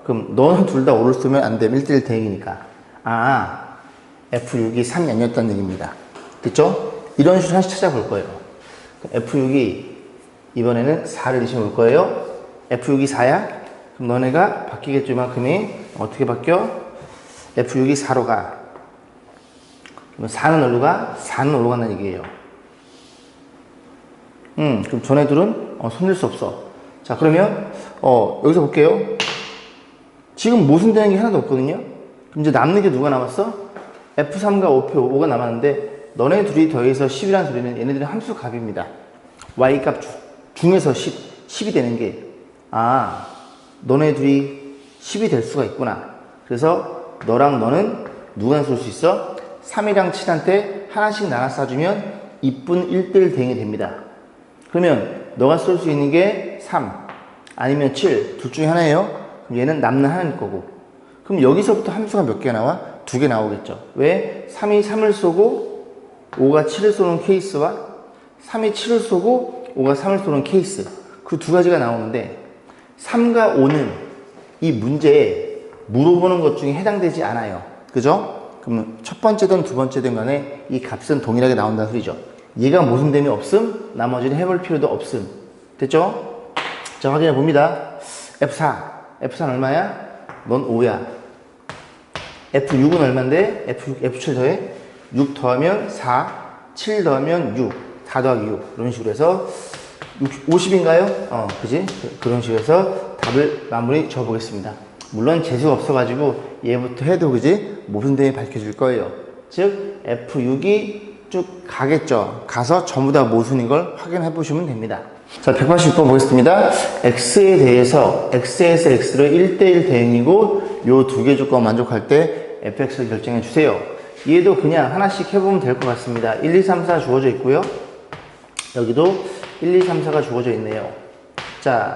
그럼 너는 둘 다 5를 쓰면 안 돼. 1대1 대응이니까. 아, F6이 3이 아니었다는 얘기입니다. 됐죠? 이런 식으로 하나씩 찾아볼 거예요. F6이 이번에는 4를 대신해 볼 거예요. F6이 4야? 그럼 너네가 바뀌겠죠. 이만큼이 어떻게 바뀌어? F6이 4로 가. 그럼 4는 어디로 가? 4는 어디로 간다는 얘기예요. 그럼 전애들은 손댈 수 없어. 자 그러면 여기서 볼게요. 지금 모순되는 게 하나도 없거든요. 그럼 이제 남는 게 누가 남았어? F3과 5가 남았는데 너네 둘이 더해서 10이라는 소리는 얘네들은 함수 값입니다. Y값 중에서 10이 되는 게 너네 둘이 10이 될 수가 있구나. 그래서 너랑 너는 누구나 쏠 수 있어? 3이랑 7한테 하나씩 나눠 쏴주면 이쁜 1대1 대응이 됩니다. 그러면 너가 쏠 수 있는 게 3 아니면 7 둘 중에 하나예요. 그럼 얘는 남는 하나일 거고. 그럼 여기서부터 함수가 몇 개 나와? 2개 나오겠죠. 왜? 3이 3을 쏘고 5가 7을 쏘는 케이스와 3이 7을 쏘고 5가 3을 쏘는 케이스. 그 두 가지가 나오는데 3과 5는 이 문제에 물어보는 것 중에 해당되지 않아요. 그죠? 그러면 첫 번째든 두 번째든 간에 이 값은 동일하게 나온다는 소리죠. 얘가 모순됨이 없음, 나머지는 해볼 필요도 없음. 됐죠? 자, 확인해 봅니다. F4는 얼마야? 넌 5야. F6은 얼만데? F7 더해? 6 더하면 4, 7 더하면 6, 4 더하기 6. 이런 식으로 해서 50인가요? 그지? 그런 식으로 해서 답을 마무리 지어 보겠습니다. 물론 재수가 없어가지고 얘부터 해도 그지? 모순됨이 밝혀질 거예요. 즉 F6이 쭉 가겠죠. 가서 전부 다 모순인 걸 확인해 보시면 됩니다. 자, 186번 보겠습니다. X에 대해서 X에서 X로 1대1 대응이고 요 두 개 조건 만족할 때 fx를 결정해 주세요. 얘도 그냥 하나씩 해보면 될 것 같습니다. 1, 2, 3, 4 주어져 있고요. 여기도 1, 2, 3, 4가 주어져 있네요. 자,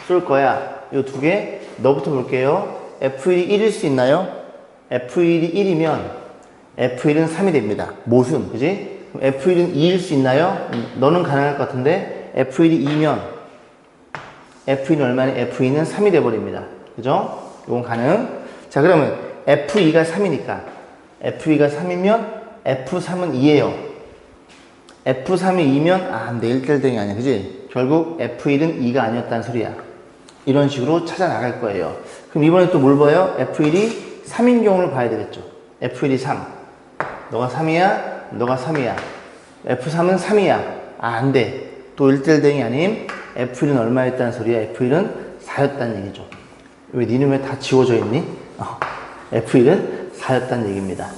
쏠 거야. 요 두 개 너부터 볼게요. F1이 1일 수 있나요? F1이 1이면 F1은 3이 됩니다. 모순, 그지? 그럼 F1은 2일 수 있나요? 너는 가능할 것 같은데 F1이 2면 F1은 얼마니? F2는 3이 돼버립니다. 그죠? 이건 가능. 자, 그러면 F2가 3이니까 F2가 3이면 F3은 2예요. F3이 2면 근데 1대1 대응이 아니야. 그지? 결국 F1은 2가 아니었다는 소리야. 이런 식으로 찾아 나갈 거예요. 그럼 이번에 또 뭘 봐요? F1이 3인 경우를 봐야 되겠죠. F1이 3. 너가 3이야? 너가 3이야. F3은 3이야. 안 돼. 또 1대1 대응이 아닌 F1은 얼마였다는 소리야? F1은 4였다는 얘기죠. 왜 니는 왜 다 지워져 있니? F1은 4였다는 얘기입니다.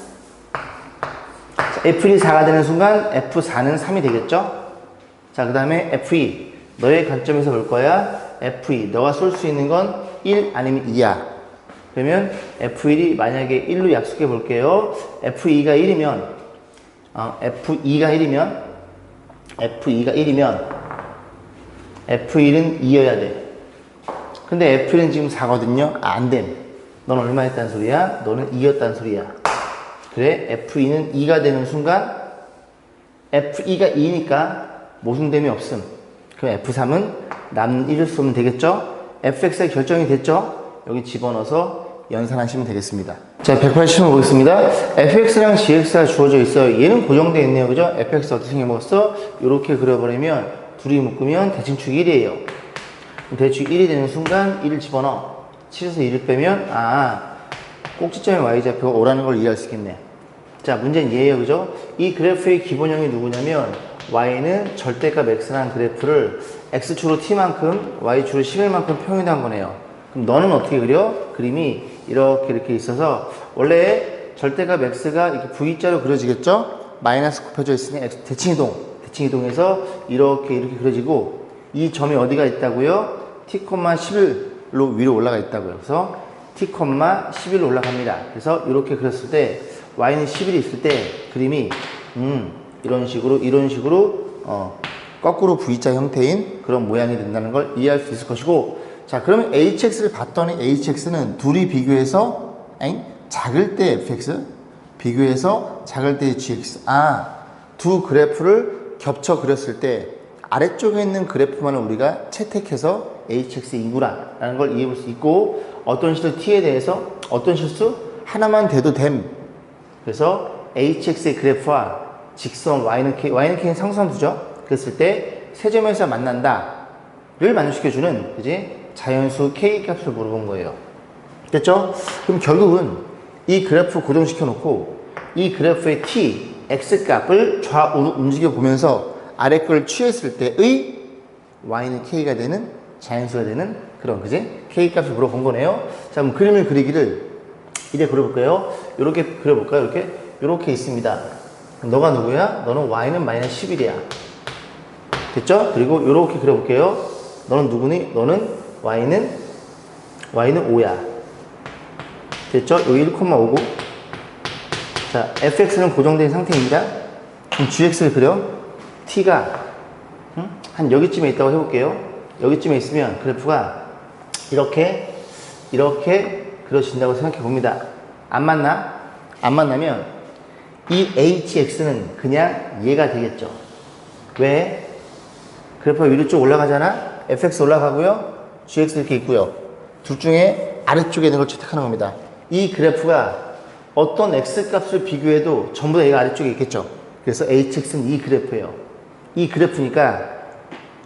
자, F1이 4가 되는 순간 F4는 3이 되겠죠? 자, 그 다음에 F2. 너의 관점에서 볼 거야. F2 너가 쏠 수 있는 건 1 아니면 2야. 그러면 F1이 만약에 1로 약속해 볼게요. F2가 1이면 F1은 2여야 돼. 근데 F1은 지금 4거든요. 안 됨. 넌 얼마 했다는 소리야? 너는 2였다는 소리야. 그래, F2는 2가 되는 순간 F2가 2니까 모순됨이 없음. 그럼 F3은 남는 1을 쏘면 되겠죠? fx가 결정이 됐죠? 여기 집어넣어서 연산하시면 되겠습니다. 자, 180번 보겠습니다. fx랑 gx가 주어져 있어요. 얘는 고정되어 있네요. 그죠? fx 어떻게 생겨먹었어? 이렇게 그려버리면 둘이 묶으면 대칭축 1이에요. 대칭축 1이 되는 순간 1을 집어넣어. 7에서 1을 빼면 꼭지점의 y좌표가 5라는 걸 이해할 수 있겠네. 자, 문제는 얘예요. 그죠? 이 그래프의 기본형이 누구냐면 y는 절대값 x라는 그래프를 x축으로 t만큼 y축으로 11만큼 평균한 거네요. 그럼 너는 어떻게 그려? 그림이 이렇게 있어서 원래 절대값 x가 이렇게 V자로 그려지겠죠? 마이너스 곱해져 있으니 대칭이동에서 이렇게 그려지고 이 점이 어디가 있다고요? t,11로 위로 올라가 있다고요. 그래서 t,11로 올라갑니다. 그래서 이렇게 그렸을 때 y는 11이 있을 때 그림이 이런 식으로 거꾸로 V자 형태인 그런 모양이 된다는 걸 이해할 수 있을 것이고, 자, 그러면 hx를 봤더니 hx는 둘이 비교해서 작을 때 fx 비교해서 작을 때 gx. 두 그래프를 겹쳐 그렸을 때 아래쪽에 있는 그래프만을 우리가 채택해서 hx이구나 라는 걸 이해해 볼 수 있고, 어떤 실수 t에 대해서 어떤 실수 하나만 돼도 됨. 그래서 hx의 그래프와 직선 y는 k는 상수함수죠. 그랬을 때 세 점에서 만난다를 만족시켜주는 자연수 k 값을 물어본 거예요. 됐죠? 그럼 결국은 이 그래프 고정시켜 놓고 이 그래프의 t, x 값을 좌우로 움직여 보면서 아래 걸 취했을 때의 y는 k가 되는 자연수가 되는 그런 k 값을 물어본 거네요. 자, 그럼 그림을 그리기를 이래 그려볼까요? 이렇게 그려볼까요? 이렇게 있습니다. 너가 누구야? 너는 y는 마이너스 11이야. 됐죠? 그리고 이렇게 그려볼게요. 너는 누구니? 너는 y는 5야. 됐죠? 여기 1,5고. 자, fx는 고정된 상태입니다. 그럼 gx를 그려. t가 한 여기쯤에 있다고 해볼게요. 여기쯤에 있으면 그래프가 이렇게 그려진다고 생각해 봅니다. 안 맞나? 안 만나면 이 hx는 그냥 얘가 되겠죠. 왜? 그래프가 위로 쭉 올라가잖아? fx 올라가고요. gx 이렇게 있고요. 둘 중에 아래쪽에 있는 걸 채택하는 겁니다. 이 그래프가 어떤 x값을 비교해도 전부 다 얘가 아래쪽에 있겠죠. 그래서 hx는 이 그래프예요. 이 그래프니까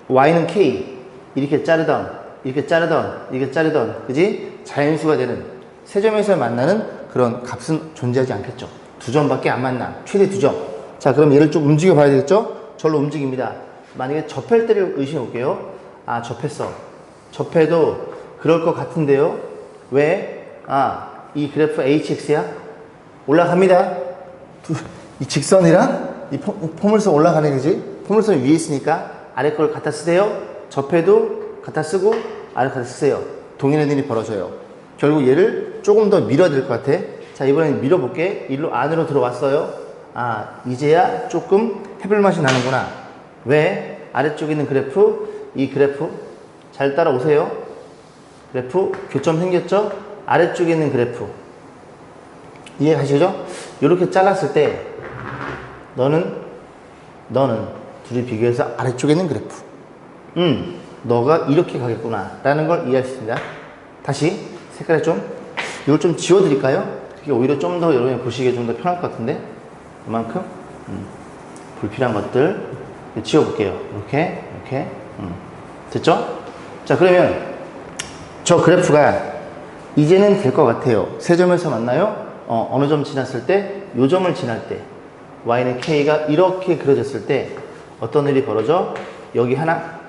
y는 k 이렇게 자르던 그지? 자연수가 되는 세 점에서 만나는 그런 값은 존재하지 않겠죠. 두 점밖에 안 만나. 최대 두 점. 자, 그럼 얘를 좀 움직여 봐야 되겠죠? 절로 움직입니다. 만약에 접할 때를 의심해 볼게요. 접했어. 접해도 그럴 것 같은데요. 왜? 이 그래프 hx야? 올라갑니다. 이 직선이랑 이 포물선 올라가네, 그지? 포물선이 위에 있으니까 아래 걸 갖다 쓰세요. 접해도 갖다 쓰고 아래 갖다 쓰세요. 동일한 일이 벌어져요. 결국 얘를 조금 더 밀어야 될 것 같아. 자, 이번엔 밀어볼게. 일로 안으로 들어왔어요. 이제야 조금 해볼 맛이 나는구나. 왜? 아래쪽에 있는 그래프, 이 그래프 잘 따라오세요. 그래프 교점 생겼죠? 아래쪽에 있는 그래프 이해 가시죠? 이렇게 잘랐을 때 너는 둘이 비교해서 아래쪽에 있는 그래프 너가 이렇게 가겠구나 라는 걸 이해할 수 있습니다. 다시 색깔을 이걸 좀 지워드릴까요? 그게 오히려 좀 더 여러분이 보시기에 좀 더 편할 것 같은데, 이만큼 불필요한 것들 지워볼게요. 이렇게 됐죠? 자, 그러면 저 그래프가 이제는 될 것 같아요. 세 점에서 만나요? 어느 점 지났을 때? 요 점을 지날 때 y는 k가 이렇게 그려졌을 때 어떤 일이 벌어져? 여기 하나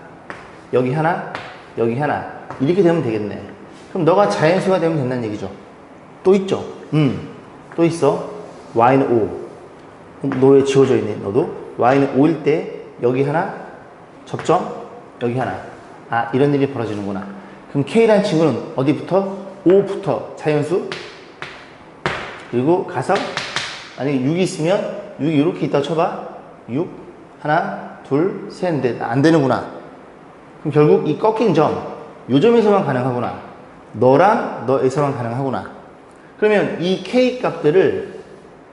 이렇게 되면 되겠네. 그럼 너가 자연수가 되면 된다는 얘기죠. 또 있죠? 또 있어. y는 5. 너 왜 지워져 있니? 너도 y는 5일 때 여기 하나 접점, 여기 하나 아, 이런 일이 벌어지는구나. 그럼 K라는 친구는 어디부터? 5부터 자연수. 그리고 가서, 만약에 6이 있으면 6이 이렇게 있다고 쳐봐. 6, 하나, 둘, 셋, 넷. 안 되는구나. 그럼 결국 이 꺾인 점, 요 점에서만 가능하구나. 너랑 너에서만 가능하구나. 그러면 이 K 값들을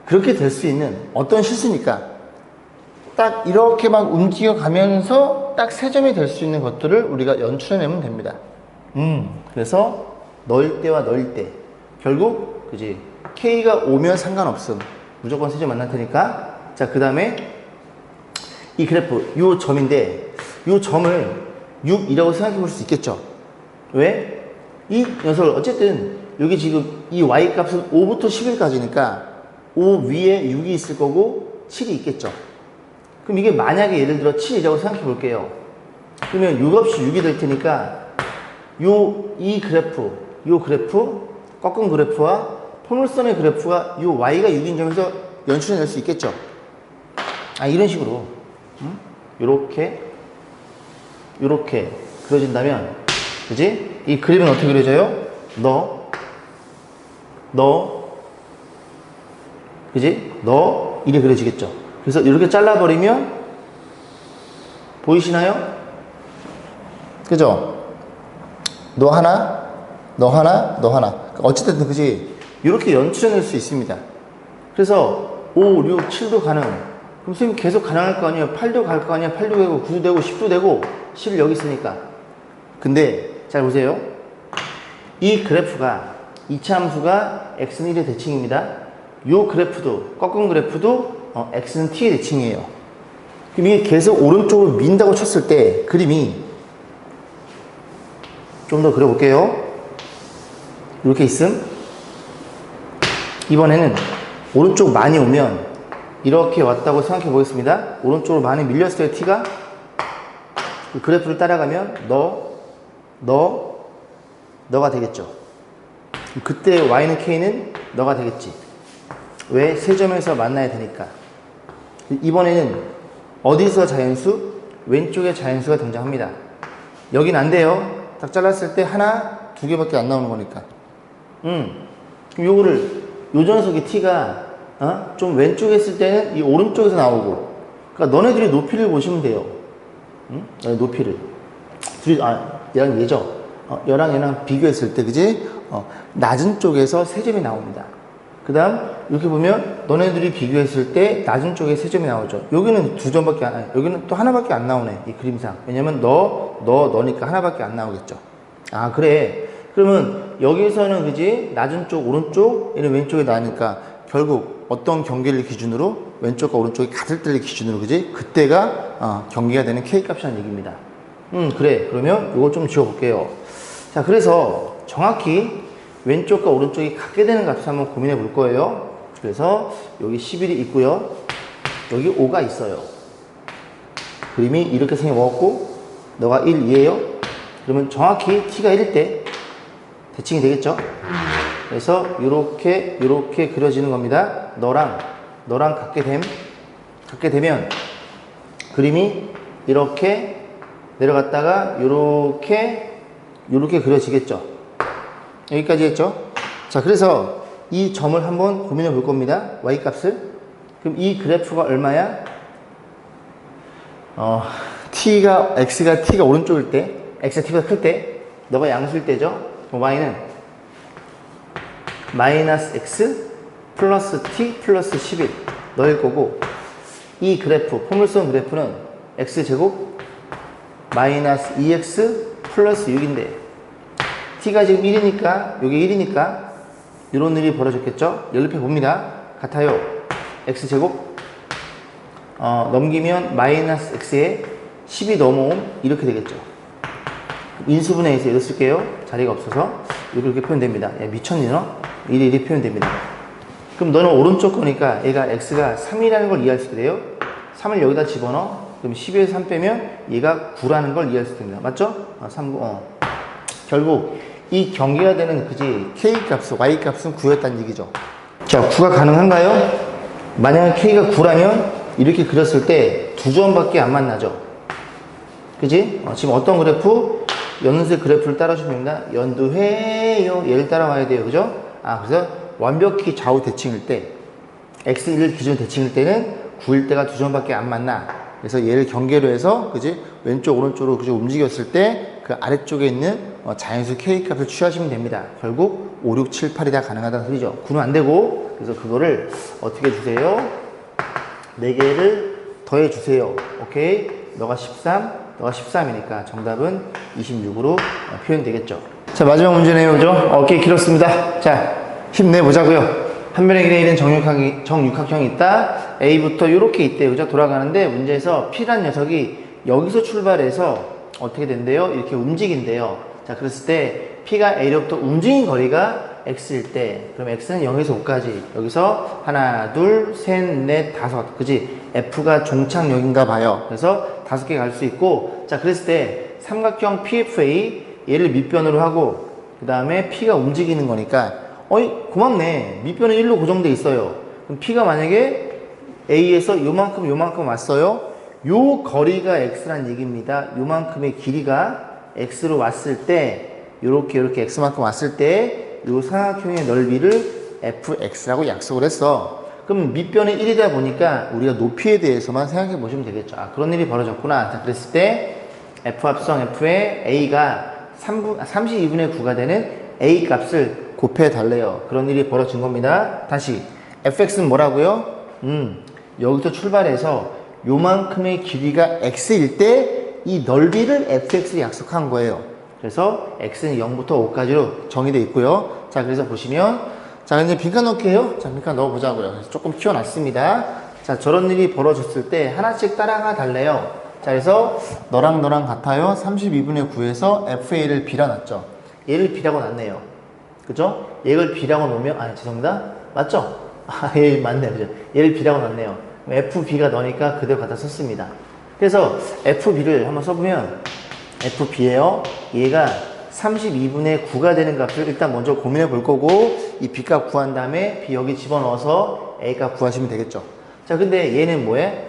그렇게 될 수 있는 어떤 실수니까 딱 이렇게 막 움직여 가면서 딱 세 점이 될 수 있는 것들을 우리가 연출해내면 됩니다. 그래서 너일 때와 너일 때 결국 그지 K가 오면 상관없음. 무조건 세 점 만날 테니까. 자, 그 다음에 이 그래프 요 점인데 요 점을 6이라고 생각해 볼 수 있겠죠. 왜? 이 녀석을 어쨌든 여기 지금 이 y 값은 5부터 11까지니까 5 위에 6이 있을 거고 7이 있겠죠. 그럼 이게 만약에 예를 들어 7이라고 생각해 볼게요. 그러면 6 없이 6이 될 테니까 이 그래프 꺾은 그래프와 포물선의 그래프가 요 y가 6인 점에서 연출해 낼 수 있겠죠. 아, 이런 식으로 요렇게 그려진다면, 그지? 이 그림은 어떻게 그려져요? 그지? 이렇게 그려지겠죠. 그래서 이렇게 잘라버리면 보이시나요? 그죠? 너 하나. 어쨌든 그지? 이렇게 연출해낼 수 있습니다. 그래서 5, 6, 7도 가능. 그럼 선생님 계속 가능할 거 아니에요? 8도 갈 거 아니에요? 8도 되고 9도 되고 10도 되고 10이 여기 있으니까. 근데 잘 보세요. 이 그래프가 이차 함수가 x는 1의 대칭입니다. 요 그래프도 꺾은 그래프도 x는 t의 대칭이에요. 그럼 이게 계속 오른쪽으로 민다고 쳤을 때 그림이 좀 더 그려볼게요. 이렇게 있음. 이번에는 오른쪽 많이 오면 이렇게 왔다고 생각해 보겠습니다. 오른쪽으로 많이 밀렸을 때 t가 그 그래프를 따라가면 너가 되겠죠. 그때 y는 k는 너가 되겠지. 왜? 세 점에서 만나야 되니까. 이번에는 어디서 자연수? 왼쪽에 자연수가 등장합니다. 여긴 안 돼요. 딱 잘랐을 때 하나, 두 개밖에 안 나오는 거니까. 요거를 요 녀석의 t가 좀 왼쪽에 있을 때는 이 오른쪽에서 나오고. 그러니까 너네들이 높이를 보시면 돼요. 높이를. 얘랑 얘죠. 얘랑 얘랑 비교했을 때, 그지? 낮은 쪽에서 세 점이 나옵니다. 그 다음, 이렇게 보면, 너네들이 비교했을 때, 낮은 쪽에 세 점이 나오죠. 여기는 두 점밖에 여기는 또 하나밖에 안 나오네, 이 그림상. 왜냐면 너니까 하나밖에 안 나오겠죠. 아, 그래. 그러면, 여기서는, 그지? 낮은 쪽, 오른쪽, 얘는 왼쪽에 나니까, 결국, 어떤 경계를 기준으로, 왼쪽과 오른쪽이 같을 때를 기준으로, 그지? 그때가, 경계가 되는 K값이라는 얘기입니다. 그래. 그러면, 이거 좀 지워볼게요. 자, 그래서, 정확히, 왼쪽과 오른쪽이 같게 되는 값을 한번 고민해 볼 거예요. 그래서 여기 11이 있고요. 여기 5가 있어요. 그림이 이렇게 생겨 먹었고 너가 1, 2예요. 그러면 정확히 t가 1일 때 대칭이 되겠죠. 그래서 이렇게 그려지는 겁니다. 너랑 같게 되면 그림이 이렇게 내려갔다가 이렇게 그려지겠죠. 여기까지 했죠? 자, 그래서 이 점을 한번 고민해 볼 겁니다. y 값을. 그럼 이 그래프가 얼마야? x가 t가 오른쪽일 때, x가 t보다 클 때, 너가 양수일 때죠? 그럼 y는 마이너스 x 플러스 t 플러스 11 너일 거고, 이 그래프, 포물선 그래프는 x제곱 마이너스 2x 플러스 6인데, t가 지금 1이니까, 요게 1이니까, 이런 일이 벌어졌겠죠? 연립해 봅니다. 같아요. x제곱, 넘기면 마이너스 x에 10이 넘어옴, 이렇게 되겠죠. 인수분해 해서 이렇게 쓸게요. 자리가 없어서. 이렇게 표현됩니다. 야, 미쳤니, 너? 이렇게 표현됩니다. 그럼 너는 오른쪽 거니까 얘가 x가 3이라는 걸 이해할 수 있게 돼요. 3을 여기다 집어넣어. 그럼 12에서 3 빼면 얘가 9라는 걸 이해할 수 있습니다. 맞죠? 3, 9, 결국 이 경계가 되는 그지 K값, Y값은 9였다는 얘기죠. 자, 9가 가능한가요? 만약 K가 9라면 이렇게 그렸을 때 두 점밖에 안 만나죠. 그지? 지금 어떤 그래프? 연세 그래프를 따라주면 됩니다. 연두해요. 얘를 따라와야 돼요. 그죠? 그래서 완벽히 좌우 대칭일 때, x1 기준 대칭일 때는 9일 때가 두 점밖에 안 만나. 그래서 얘를 경계로 해서, 그지? 왼쪽, 오른쪽으로 그죠? 움직였을 때 그 아래쪽에 있는 자연수 k 값을 취하시면 됩니다. 결국 5, 6, 7, 8이 다 가능하다는 소리죠. 9는 안 되고, 그래서 그거를 어떻게 주세요? 4개를 더해 주세요. 오케이? 너가 13, 너가 13이니까 정답은 26으로 표현되겠죠. 자, 마지막 문제네요. 그죠? 꽤 길었습니다. 자, 힘내보자고요. 한 변의 길에 있는 정육각형이 있다. A부터 이렇게 있대요. 그죠? 돌아가는데 문제에서 P란 녀석이 여기서 출발해서 어떻게 된대요? 이렇게 움직인대요. 자, 그랬을 때 P가 A로부터 움직인 거리가 X일 때, 그럼 X는 0에서 5까지. 여기서 하나, 둘, 셋, 넷, 다섯. 그지? F가 종착역인가 봐요. 그래서 5개 갈 수 있고, 자, 그랬을 때 삼각형 PFA 얘를 밑변으로 하고, 그 다음에 P가 움직이는 거니까, 고맙네. 밑변은 1로 고정돼 있어요. 그럼 P가 만약에 A에서 요만큼 왔어요. 요 거리가 X란 얘기입니다. 요만큼의 길이가 X로 왔을 때, 요렇게 X만큼 왔을 때, 요 삼각형의 넓이를 fx라고 약속을 했어. 그럼 밑변이 1이다 보니까 우리가 높이에 대해서만 생각해 보시면 되겠죠. 그런 일이 벌어졌구나. 자, 그랬을 때 f 합성 f의 a가 32분의 9가 되는 a 값을 곱해 달래요. 그런 일이 벌어진 겁니다. 다시 fx는 뭐라고요? 여기서 출발해서 요만큼의 길이가 x일 때 이 넓이를 fx를 약속한 거예요. 그래서 x는 0부터 5까지로 정의되어 있고요. 자, 그래서 보시면, 자, 이제 빈칸 넣기 해요. 자, 빈칸 넣어보자고요. 그래서 조금 키워놨습니다. 자, 저런 일이 벌어졌을 때 하나씩 따라가 달래요. 자, 그래서 너랑 같아요. 32분의 9에서 FA를 B라놨죠. 얘를 B라고 놨네요. 그죠? 얘를 B라고 놓으면, 죄송합니다. 맞죠? 얘 맞네요. 그죠? 얘를 B라고 놨네요. FB가 너니까 그대로 갖다 썼습니다. 그래서 FB를 한번 써보면, FB예요. 얘가 32분의 9가 되는 값을 일단 먼저 고민해 볼 거고, 이 B값 구한 다음에 B 여기 집어넣어서 A값 구하시면 되겠죠. 자, 근데 얘는 뭐해?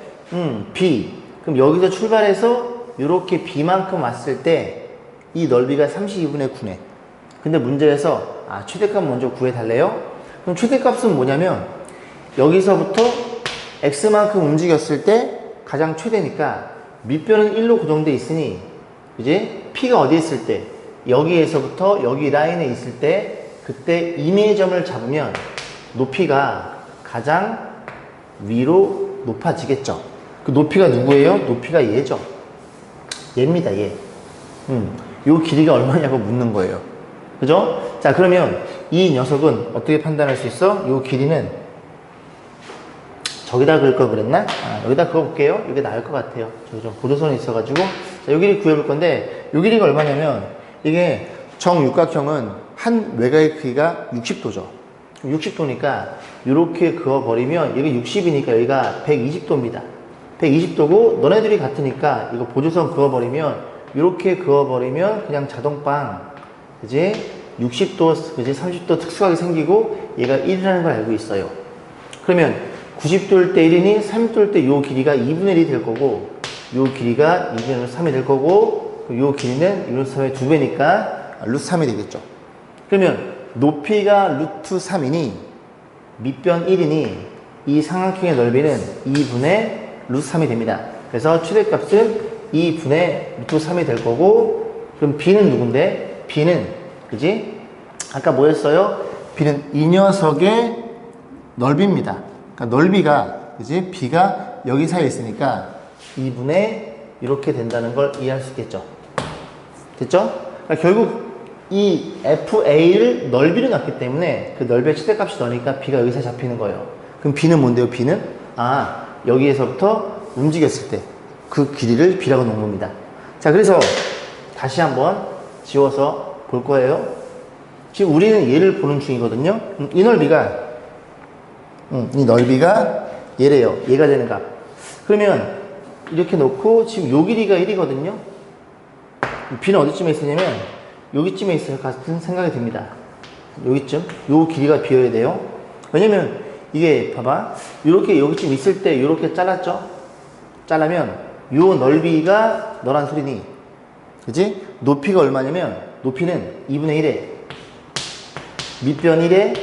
B. 그럼 여기서 출발해서 이렇게 B만큼 왔을 때 이 넓이가 32분의 9네. 근데 문제에서 최대값 먼저 구해달래요? 그럼 최대값은 뭐냐면 여기서부터 X만큼 움직였을 때 가장 최대니까 밑변은 1로 고정돼 있으니 이제 P가 어디 있을 때 여기에서부터 여기 라인에 있을 때 그때 임의점을 잡으면 높이가 가장 위로 높아지겠죠. 그 높이가 누구예요? 높이가 얘죠. 얘입니다. 얘. 요 길이가 얼마냐고 묻는 거예요. 그죠? 자, 그러면 이 녀석은 어떻게 판단할 수 있어? 요 길이는 저기다 그을 걸 그랬나? 여기다 그어볼게요. 이게 나을 것 같아요. 저기 좀 보조선이 있어가지고. 자, 요 길이 구해볼 건데, 요 길이가 얼마냐면, 이게 정육각형은 한 외곽의 크기가 60도죠. 60도니까, 요렇게 그어버리면, 여기 60이니까 여기가 120도입니다. 120도고, 너네들이 같으니까, 이거 보조선 그어버리면, 요렇게 그어버리면, 그냥 자동빵, 그지? 60도, 그지? 30도 특수하게 생기고, 얘가 1이라는 걸 알고 있어요. 그러면, 90도일 때 1이니 30도일 때 요 길이가 2분의 1이 될 거고 요 길이가 2분의 3이 될 거고 요 길이는 2분의 3의 2배니까 루트 3이 되겠죠. 그러면 높이가 루트 3이니 밑변 1이니 이 삼각형의 넓이는 2분의 루트 3이 됩니다. 그래서 최대값은 2분의 루트 3이 될 거고 그럼 B는 누군데? B는 그지? 아까 뭐였어요? B는 이 녀석의 넓이입니다. 그러니까 넓이가 그지? B가 여기 사이에 있으니까 2분의 이렇게 된다는 걸 이해할 수 있겠죠. 됐죠? 그러니까 결국 이 FA를 넓이를 놨기 때문에 그 넓이의 최대값이 너니까 B가 여기서 잡히는 거예요. 그럼 B는 뭔데요? B는 여기에서부터 움직였을 때 그 길이를 B라고 놓은 겁니다. 자, 그래서 다시 한번 지워서 볼 거예요. 지금 우리는 얘를 보는 중이거든요. 이 넓이가 이 넓이가 얘래요. 얘가 되는 값. 그러면 이렇게 놓고 지금 요 길이가 1이거든요. B는 어디쯤에 있으냐면 여기쯤에 있어요. 같은 생각이 듭니다. 여기쯤. 요 길이가 비어야 돼요. 왜냐면 이게 봐봐. 이렇게 여기쯤 있을 때 이렇게 잘랐죠. 잘라면 요 넓이가 너란 소리니 그지? 높이가 얼마냐면 높이는 2분의 1에 밑변 1에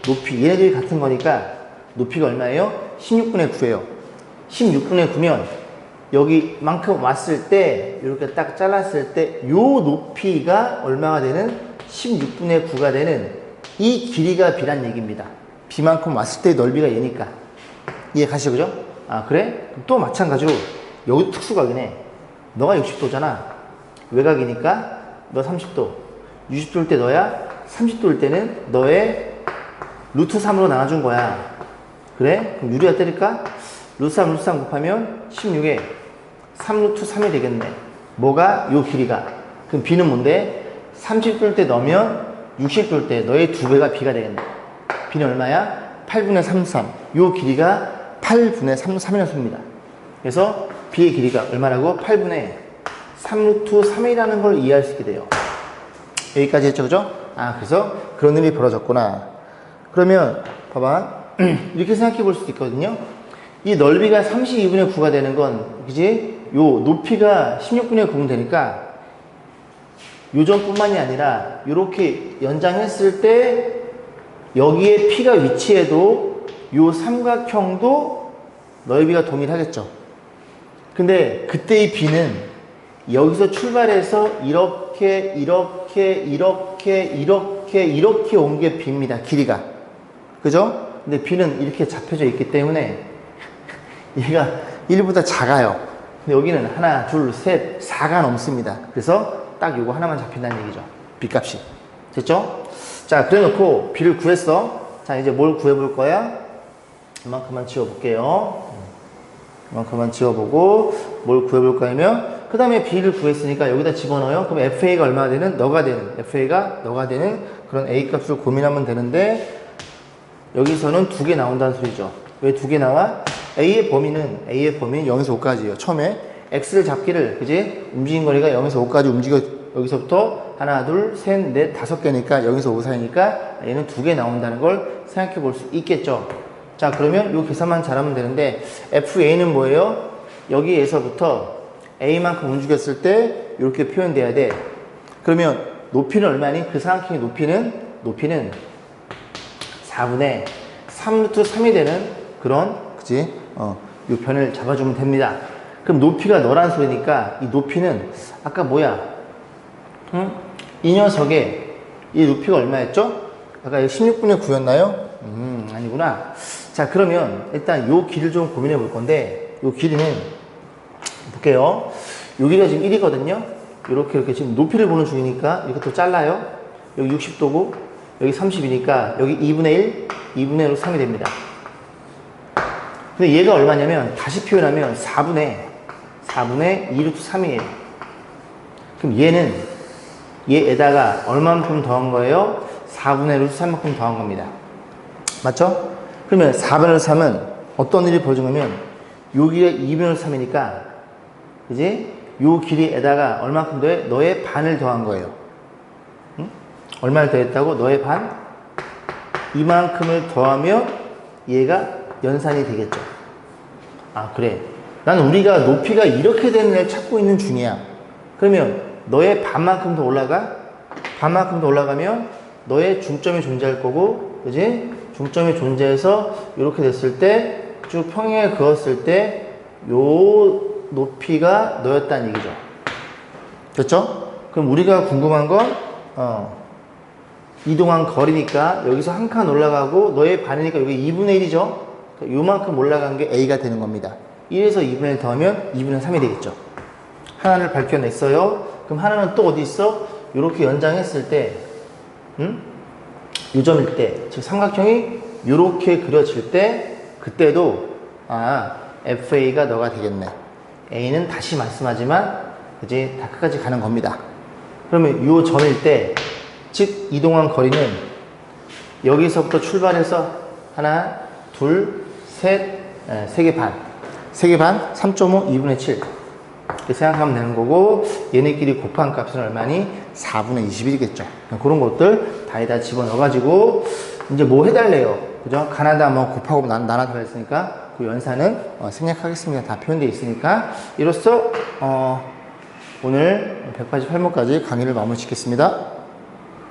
높이 얘네들이 같은 거니까 높이가 얼마예요? 16분의 9예요. 16분의 9면 여기만큼 왔을 때 이렇게 딱 잘랐을 때 요 높이가 얼마가 되는 16분의 9가 되는 이 길이가 B란 얘기입니다. B만큼 왔을 때 넓이가 얘니까 이해 가시죠? 그죠? 아 그래? 또 마찬가지로 여기도 특수각이네. 너가 60도잖아. 외곽이니까 너 30도 60도일 때 너야 30도일 때는 너의 루트 3으로 나눠준 거야. 그래? 그럼 유리가 때릴까? 루트 3 곱하면 16에 3루트 3이 되겠네. 뭐가? 요 길이가. 그럼 B는 뭔데? 30도일 때 넣으면 60도일 때 너의 2배가 B가 되겠네. B는 얼마야? 8분의 3, 3. 요 길이가 8분의 3, 3이라는 수입니다. 그래서 B의 길이가 얼마라고? 8분의 3루트 3이라는 걸 이해할 수 있게 돼요. 여기까지 했죠, 그죠? 아, 그래서 그런 일이 벌어졌구나. 그러면, 봐봐. 이렇게 생각해 볼 수도 있거든요. 이 넓이가 32분의 9가 되는 건, 그지? 요 높이가 16분의 9면 되니까, 요점뿐만이 아니라, 요렇게 연장했을 때, 여기에 P가 위치해도, 요 삼각형도 넓이가 동일하겠죠. 근데, 그때의 B는, 여기서 출발해서, 이렇게 온 게 B입니다. 길이가. 그죠? 근데 B는 이렇게 잡혀져 있기 때문에 얘가 1보다 작아요. 근데 여기는 하나, 둘, 셋, 4가 넘습니다. 그래서 딱 요거 하나만 잡힌다는 얘기죠. B 값이. 됐죠? 자, 그래 놓고 B를 구했어. 자, 이제 뭘 구해볼 거야? 이만큼만 지워볼게요. 이만큼만 지워보고 뭘 구해볼 거냐면 그 다음에 B를 구했으니까 여기다 집어넣어요. 그럼 FA가 얼마나 되는? 너가 되는. FA가 너가 되는 그런 A 값을 고민하면 되는데 여기서는 2개 나온다는 소리죠. 왜 2개 나와? A의 범위는 0에서 5까지예요. 처음에 X를 잡기를, 그지? 움직인 거리가 0에서 5까지 움직여, 여기서부터 하나, 둘, 셋, 넷, 5개니까 0에서 5 사이니까 얘는 2개 나온다는 걸 생각해 볼 수 있겠죠. 자, 그러면 이 계산만 잘하면 되는데 FA는 뭐예요? 여기에서부터 A만큼 움직였을 때 이렇게 표현돼야 돼. 그러면 높이는 얼마니? 그 삼각형의 높이는 4분의 3루트 3이 되는 그런, 그지? 요 변을 잡아주면 됩니다. 그럼 높이가 너란 소리니까 이 높이는 아까 뭐야? 응? 이 녀석의 이 높이가 얼마였죠? 아까 16분의 9였나요? 아니구나. 자, 그러면 일단 요 길을 좀 고민해 볼 건데 요 길이는 볼게요. 여기가 지금 1이거든요. 이렇게 지금 높이를 보는 중이니까 이것도 잘라요. 여기 60도고 여기 30이니까 여기 2분의 1로 3이 됩니다. 근데 얘가 얼마냐면 다시 표현하면 4분의 2루트 3이에요. 그럼 얘에다가 얼마만큼 더한 거예요? 4분의 루트 3만큼 더한 겁니다. 맞죠? 그러면 4분의 루트 3은 어떤 일이 벌어지냐면 여기가 2분의 루트 3이니까 그지? 요 길이에다가 얼마만큼 더해? 너의 반을 더한 거예요. 응? 얼마를 더했다고? 너의 반? 이만큼을 더하면 얘가 연산이 되겠죠. 아, 그래. 나는 우리가 높이가 이렇게 되는 애를 찾고 있는 중이야. 그러면 너의 반만큼 더 올라가? 반만큼 더 올라가면 너의 중점이 존재할 거고, 그지? 중점이 존재해서 이렇게 됐을 때 쭉 평행에 그었을 때 요 높이가 너였다는 얘기죠. 됐죠? 그럼 우리가 궁금한 건 이동한 거리니까 여기서 한 칸 올라가고 너의 반이니까 여기 2분의 1이죠? 그러니까 요만큼 올라간 게 A가 되는 겁니다. 1에서 2분의 1 더하면 2분의 3이 되겠죠. 하나를 밝혀냈어요. 그럼 하나는 또 어디 있어? 이렇게 연장했을 때 요점일 때, 즉 삼각형이 이렇게 그려질 때 그때도 FA가 너가 되겠네. A는 다시 말씀하지만 이제 다 끝까지 가는 겁니다. 그러면 요 점일 때, 즉 이동한 거리는 여기서부터 출발해서 하나, 둘, 셋, 세 개 반, 3.5, 2분의 7 이렇게 생각하면 되는 거고, 얘네끼리 곱한 값은 얼마니? 4분의 21이겠죠. 그런 것들 다 집어넣어가지고 이제 뭐 해달래요? 그죠? 가나다 뭐 곱하고 나눠서 했으니까 그 연산은 생략하겠습니다. 다 표현되어 있으니까. 이로써 오늘 188문까지 강의를 마무리 짓겠습니다.